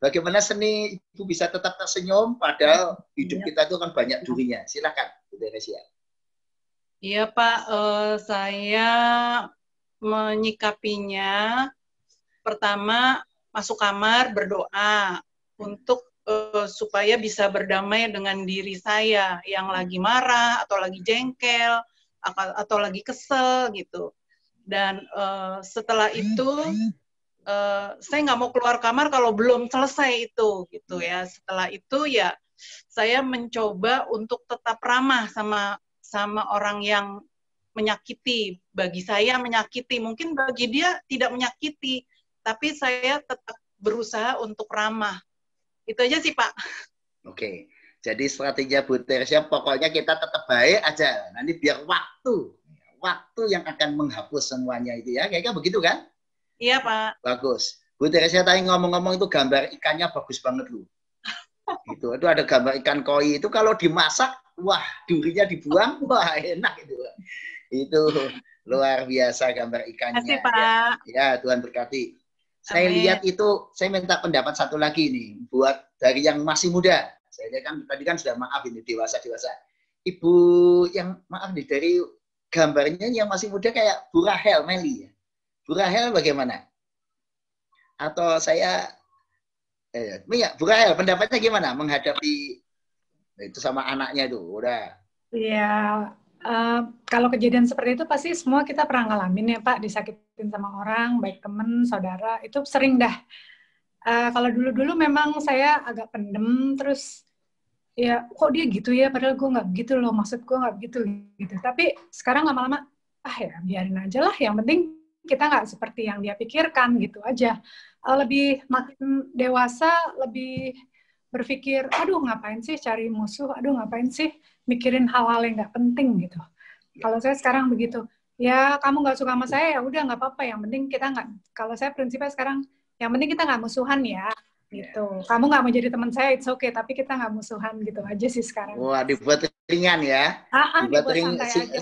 Bagaimana seni Ibu bisa tetap tersenyum, padahal hidup kita itu kan banyak durinya. Silakan Bu Teresa. Iya Pak, saya menyikapinya pertama masuk kamar berdoa untuk supaya bisa berdamai dengan diri saya yang lagi marah atau lagi jengkel atau lagi kesel gitu. Dan setelah itu saya nggak mau keluar kamar kalau belum selesai itu gitu ya. Setelah itu ya saya mencoba untuk tetap ramah sama orang yang menyakiti. Bagi saya menyakiti, mungkin bagi dia tidak menyakiti, tapi saya tetap berusaha untuk ramah. Itu aja sih Pak. Oke, jadi strategi Bu Teresa pokoknya kita tetap baik aja. Nanti biar waktu yang akan menghapus semuanya itu ya. Kayaknya begitu kan? Iya Pak. Bagus. Bu Teresa tadi ngomong-ngomong itu gambar ikannya bagus banget loh. Itu ada gambar ikan koi itu kalau dimasak, wah durinya dibuang, wah enak itu. Itu luar biasa gambar ikannya. Terima kasih, Pak. Ya, Tuhan berkati. Saya lihat itu, saya minta pendapat satu lagi nih, buat dari yang masih muda. Saya lihat kan tadi kan sudah maaf ini dewasa. Ibu yang maaf nih dari gambarnya yang masih muda kayak Bu Rahel Meli ya. Bu Rahel bagaimana? Atau saya Bu Rahel pendapatnya gimana menghadapi itu sama anaknya itu? Udah. Iya. Kalau kejadian seperti itu pasti semua kita pernah ngalamin ya Pak, disakitin sama orang, baik teman, saudara, itu sering dah. Kalau dulu-dulu memang saya agak pendem, terus ya kok dia gitu ya, padahal gue nggak begitu loh, maksud gue nggak begitu gitu. Tapi sekarang lama-lama, ya biarin aja lah, yang penting kita nggak seperti yang dia pikirkan gitu aja. Lebih makin dewasa, lebih berpikir, aduh ngapain sih cari musuh, aduh ngapain sih mikirin hal-hal yang nggak penting gitu. Kalau saya sekarang begitu, ya kamu nggak suka sama saya, ya udah nggak apa-apa, yang penting kita nggak, kalau saya prinsipnya sekarang, yang penting kita nggak musuhan ya, gitu. Kamu nggak mau jadi teman saya, it's okay, tapi kita nggak musuhan gitu aja sih sekarang. Wah, dibuat ringan ya. Dibuat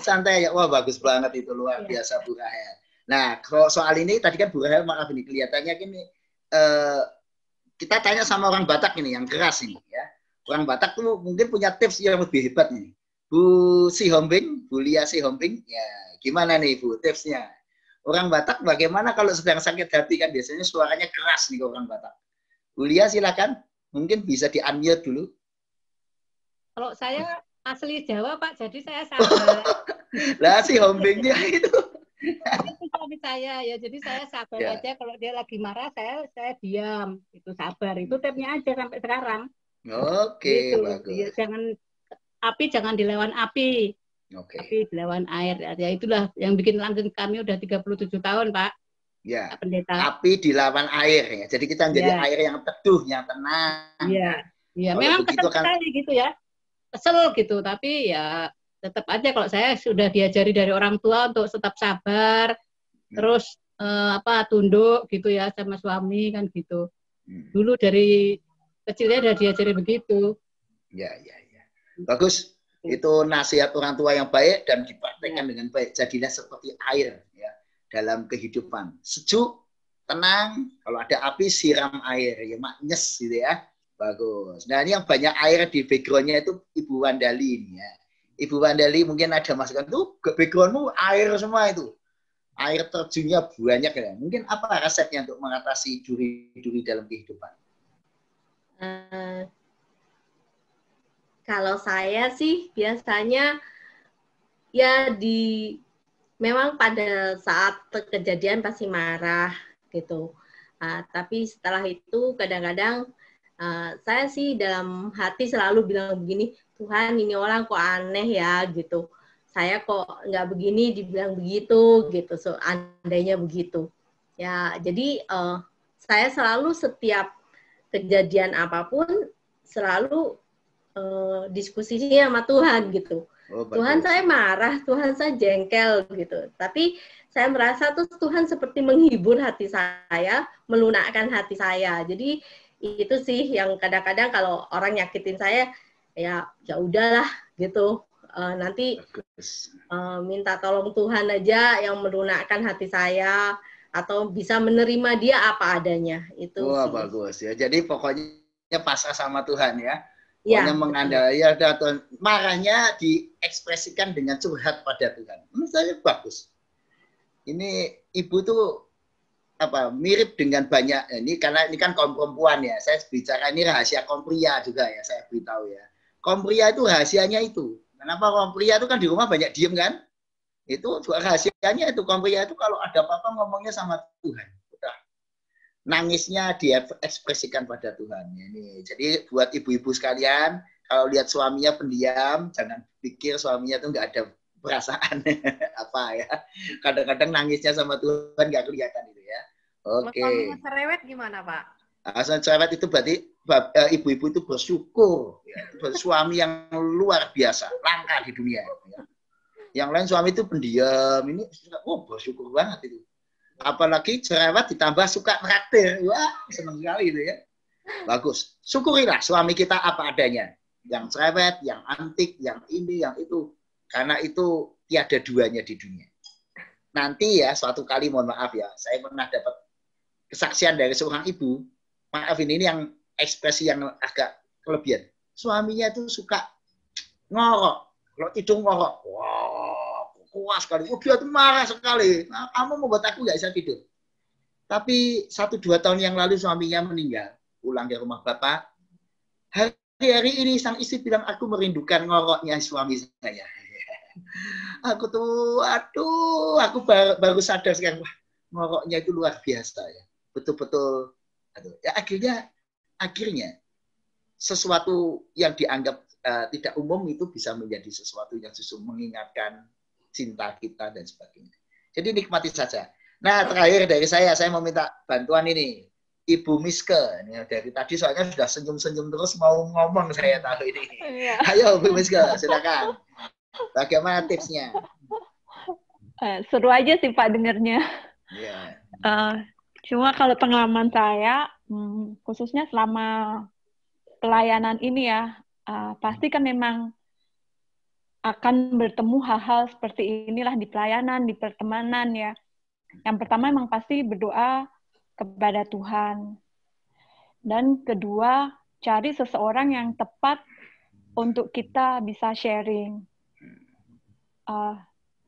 santai aja. Wah, bagus banget itu, luar biasa Bu Rahel. Nah, kalau soal ini, tadi kan Bu Rahel, maaf ini, kelihatannya gini, kita tanya sama orang Batak ini, yang keras ini ya. Orang Batak tuh mungkin punya tips yang lebih hebat nih. Bu Sihombing, Bu Lia Sihombing, ya gimana nih Bu tipsnya? Orang Batak bagaimana kalau sedang sakit hati kan biasanya suaranya keras nih orang Batak. Bu Lia silakan, mungkin bisa di-unmute dulu. Kalau saya asli Jawa Pak, jadi saya sabar. Lah Sihombingnya itu. Itu suami saya ya, jadi saya sabar aja. Kalau dia lagi marah saya diam, itu sabar. Itu tipsnya aja sampai sekarang. Oke, Gitu. bagus. Ya, jangan dilawan api. Oke. Tapi dilawan air. Ya itulah yang bikin langgeng kami udah 37 tahun, Pak. Ya. Pak Pendeta. Api dilawan air ya. Jadi kita menjadi Ya. air yang teduh, yang tenang. Iya. Iya, Kalau memang begitu kesel sekali gitu ya. Kesel gitu, tapi ya tetap aja kalau saya sudah diajari dari orang tua untuk tetap sabar, terus tunduk gitu ya sama suami kan gitu. Dulu dari kecilnya udah diajari begitu. Ya. Bagus. Itu nasihat orang tua yang baik dan dipraktekkan dengan baik. Jadilah seperti air ya dalam kehidupan. Sejuk, tenang. Kalau ada api siram air ya, nyes gitu ya. Bagus. Nah, ini yang banyak air di background-nya itu Ibu Wandali ini ya. Ibu Wandali mungkin ada masukan tuh, background-mu air semua itu. Air terjunnya banyak ya. Mungkin apa resepnya untuk mengatasi duri-duri dalam kehidupan? Kalau saya sih biasanya ya memang pada saat kejadian pasti marah gitu. Tapi setelah itu kadang-kadang saya sih dalam hati selalu bilang begini, Tuhan ini orang kok aneh ya gitu. Saya kok nggak begini dibilang begitu gitu. So andainya begitu. Ya jadi saya selalu setiap kejadian apapun selalu diskusinya sama Tuhan gitu. Tuhan saya marah, Tuhan saya jengkel gitu. Tapi saya merasa tuh Tuhan seperti menghibur hati saya, melunakkan hati saya. Jadi itu sih yang kadang-kadang kalau orang nyakitin saya, ya udahlah gitu. Nanti minta tolong Tuhan aja yang melunakkan hati saya atau bisa menerima dia apa adanya. Itu Wah, sih. bagus ya. Jadi pokoknya pasrah sama Tuhan ya. Ya, pokoknya mengandalkan ya, marahnya diekspresikan dengan curhat pada Tuhan. Menurut saya bagus. Ini ibu tuh mirip dengan banyak ini karena ini kan kaum perempuan ya. Saya bicara ini rahasia kaum pria juga ya, saya beritahu ya. Kaum pria itu rahasianya itu. Kenapa kaum pria itu kan di rumah banyak diem kan? Itu juga rahasianya itu kaum pria itu kalau ada apa-apa ngomongnya sama Tuhan. Nangisnya dia ekspresikan pada Tuhan. Ini. Jadi buat ibu-ibu sekalian, kalau lihat suaminya pendiam, jangan pikir suaminya itu nggak ada perasaan apa ya. Kadang-kadang nangisnya sama Tuhan nggak kelihatan itu ya. Oke. Suaminya cerewet gimana, Pak? Cerewet itu berarti ibu-ibu itu bersyukur. Ya. Suami yang luar biasa, langka di dunia. Ya. Yang lain suami itu pendiam, ini bersyukur banget itu. Apalagi cerewet ditambah suka traktir. Wah, senang sekali itu ya. Bagus. Syukurilah suami kita apa adanya. Yang cerewet, yang antik, yang ini, yang itu. Karena itu tiada duanya di dunia. Nanti ya, suatu kali mohon maaf ya, saya pernah dapat kesaksian dari seorang ibu. Maaf ini yang ekspresi yang agak kelebihan. Suaminya itu suka ngorok. Kalau hidung ngorok. Wow. Kuat sekali, dia tuh marah sekali. Nah, kamu membuat aku nggak bisa tidur. Tapi 1-2 tahun yang lalu suaminya meninggal, pulang ke rumah bapak. Hari ini sang istri bilang aku merindukan ngoroknya suami saya. Aku tuh, aku baru sadar sekarang, wah, ngoroknya itu luar biasa ya, betul-betul. Ya akhirnya sesuatu yang dianggap tidak umum itu bisa menjadi sesuatu yang justru mengingatkan cinta kita dan sebagainya. Jadi nikmati saja. Nah, terakhir dari saya mau minta bantuan ini. Ibu Miske. Ini dari tadi soalnya sudah senyum-senyum terus mau ngomong saya tahu ini. Iya. Ayo Bu Miske, silakan. Bagaimana tipsnya? Seru aja sih Pak dengernya. Iya. Cuma kalau pengalaman saya, khususnya selama pelayanan ini ya, pasti kan memang akan bertemu hal-hal seperti inilah di pelayanan, di pertemanan ya. Yang pertama memang pasti berdoa kepada Tuhan. Dan kedua, cari seseorang yang tepat untuk kita bisa sharing.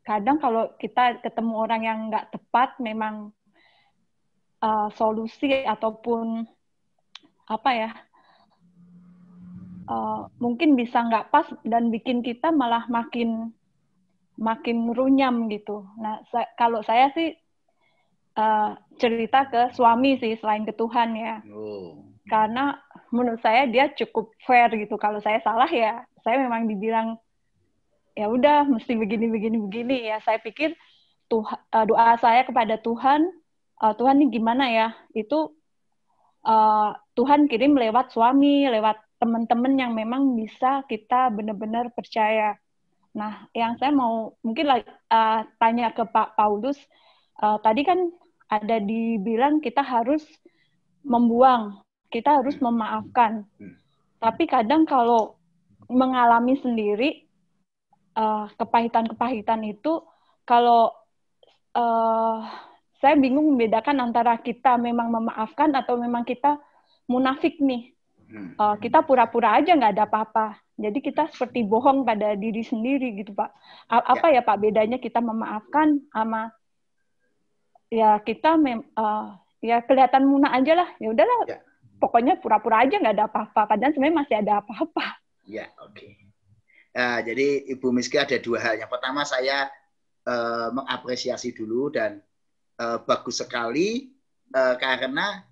Kadang kalau kita ketemu orang yang nggak tepat, memang solusi ataupun mungkin bisa nggak pas dan bikin kita malah makin runyam gitu. Nah, kalau saya sih cerita ke suami sih selain ke Tuhan ya. Karena menurut saya dia cukup fair gitu. Kalau saya salah ya saya memang dibilang ya udah mesti begini ya. Saya pikir doa saya kepada Tuhan, Tuhan ini gimana ya? Itu Tuhan kirim lewat suami, lewat teman-teman yang memang bisa kita benar-benar percaya. Nah, yang saya mau mungkin tanya ke Pak Paulus, tadi kan ada dibilang kita harus membuang, kita harus memaafkan. Tapi kadang kalau mengalami sendiri, kepahitan-kepahitan itu, kalau saya bingung membedakan antara kita memang memaafkan atau memang kita munafik nih. Kita pura-pura aja nggak ada apa-apa. Jadi kita seperti bohong pada diri sendiri gitu, Pak. Apa ya Pak bedanya kita memaafkan sama ya kita ya kelihatan munafik aja lah. Ya udahlah, pokoknya pura-pura aja nggak ada apa-apa. Padahal sebenarnya masih ada apa-apa. Ya, oke. Jadi Ibu Miski ada dua hal. Yang pertama saya mengapresiasi dulu dan bagus sekali karena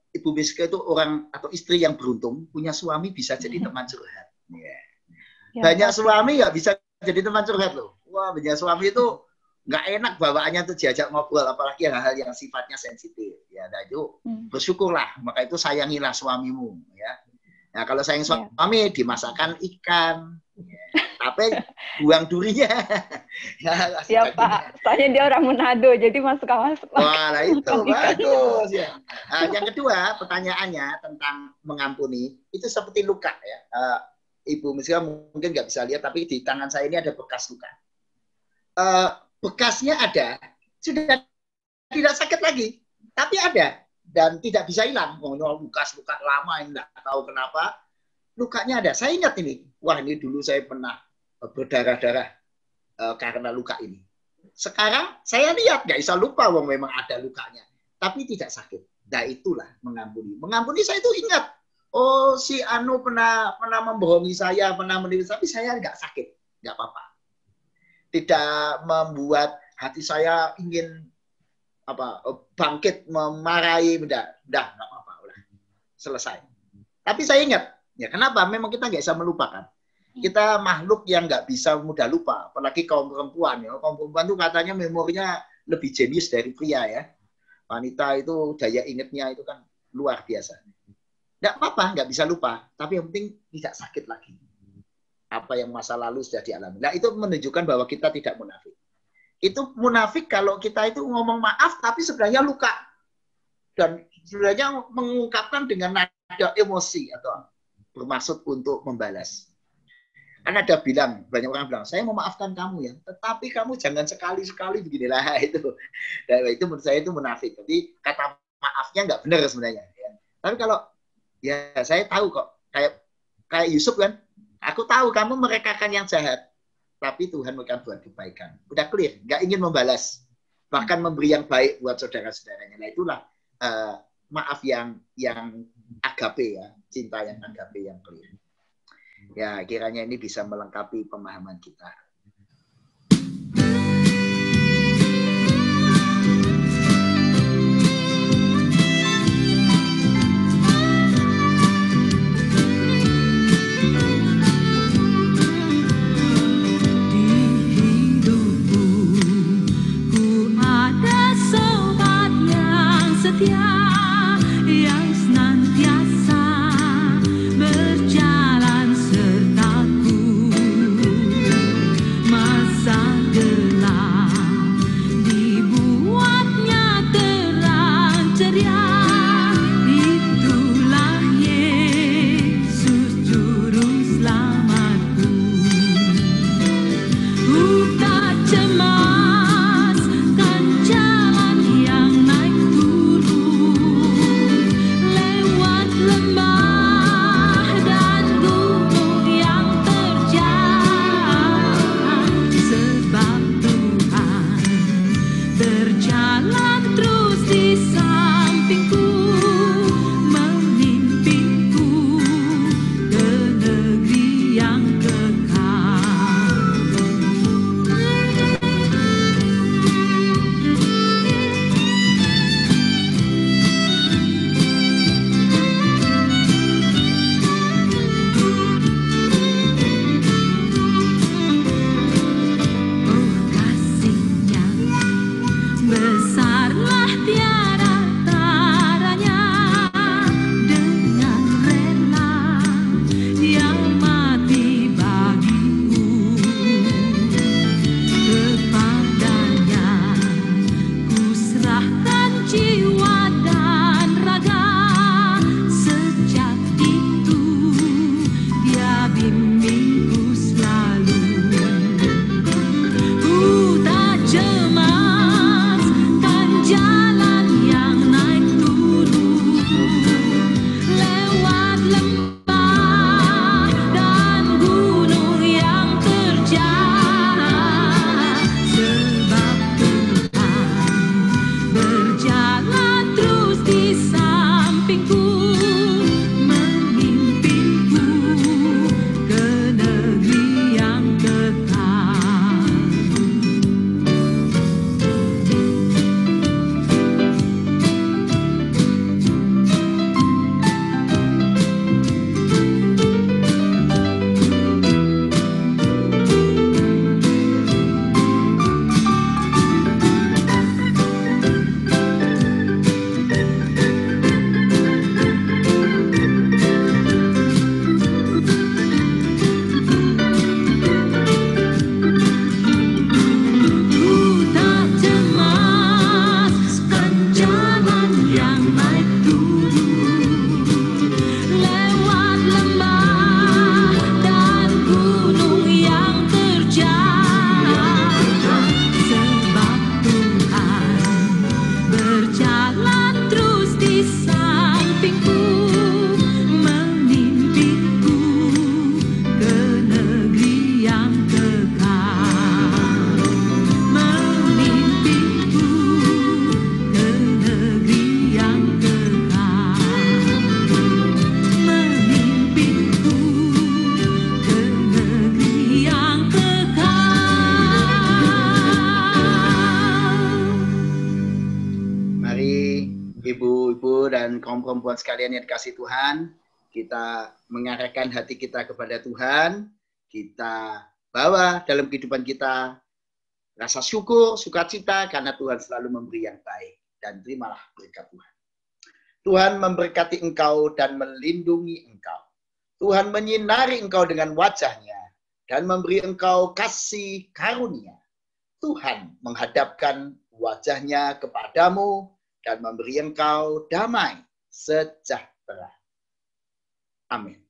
Ibu Miski itu orang atau istri yang beruntung, punya suami bisa jadi teman curhat. Yeah. Banyak suami nggak bisa jadi teman curhat loh. Wah, banyak suami itu nggak enak bawaannya tuh diajak ngobrol, apalagi hal-hal yang sifatnya sensitif. Ya, nah itu bersyukurlah. Maka itu sayangilah suamimu. Ya. Nah, kalau sayang suami dimasakkan ikan, ya. Tapi buang durinya. Ya Pak, soalnya dia orang Manado, jadi masuk. Wah, nah itu bagus ya. Yang kedua, pertanyaannya tentang mengampuni itu seperti luka ya. Ibu Miska mungkin nggak bisa lihat, tapi di tangan saya ini ada bekas luka. Bekasnya ada, sudah tidak sakit lagi, tapi ada dan tidak bisa hilang. Bekas luka lama yang nggak tahu kenapa. Lukanya ada. Saya ingat ini. Wah, ini dulu saya pernah berdarah-darah karena luka ini. Sekarang saya lihat nggak bisa lupa, wong memang ada lukanya, tapi tidak sakit. Nah itulah mengampuni. Mengampuni saya itu ingat. Oh si Anu pernah membohongi saya, pernah menipu, tapi saya nggak sakit, nggak apa-apa. Tidak membuat hati saya ingin bangkit memarahi, nggak apa-apa, udah selesai. Tapi saya ingat, ya kenapa? Memang kita nggak bisa melupakan. Kita makhluk yang nggak bisa mudah lupa, apalagi kaum perempuan. Ya. Kaum perempuan itu katanya memorinya lebih jenius dari pria ya. Wanita itu daya ingatnya itu kan luar biasa. Nggak apa-apa, nggak bisa lupa, tapi yang penting tidak sakit lagi. Apa yang masa lalu sudah dialami. Nah itu menunjukkan bahwa kita tidak munafik. Itu munafik kalau kita itu ngomong maaf, tapi sebenarnya luka. Dan sebenarnya mengungkapkan dengan nada emosi atau bermaksud untuk membalas. Kan ada banyak orang bilang, saya memaafkan kamu ya, tetapi kamu jangan sekali-sekali beginilah itu. Dan itu menurut saya itu munafik. Jadi kata maafnya nggak benar sebenarnya. Ya. Tapi kalau ya saya tahu kok, kayak Yusuf kan, aku tahu kamu merekakan yang jahat, tapi Tuhan akan buat kebaikan. Udah clear, nggak ingin membalas, bahkan memberi yang baik buat saudara-saudaranya. Nah itulah maaf yang agape ya, cinta yang agape yang clear. Ya, kiranya ini bisa melengkapi pemahaman kita. Setia yang senantiasa berjalan sertaku, masa gelap dibuatnya terang ceria. Itulah Yesus juru selamatku. Tak cemas kan jalan yang naik lewat lembah dan gunung yang terjal, sebab Tuhan berjalan terus di sampingku, memimpinku ke negeri yang kekal. dan kaum perempuan sekalian yang dikasih Tuhan, kita mengarahkan hati kita kepada Tuhan, kita bawa dalam kehidupan kita rasa syukur, sukacita, karena Tuhan selalu memberi yang baik. Dan terimalah berkat Tuhan. Tuhan memberkati engkau dan melindungi engkau. Tuhan menyinari engkau dengan wajah-Nya dan memberi engkau kasih karunia. Tuhan menghadapkan wajah-Nya kepadamu dan memberi engkau damai sejahtera. Amin.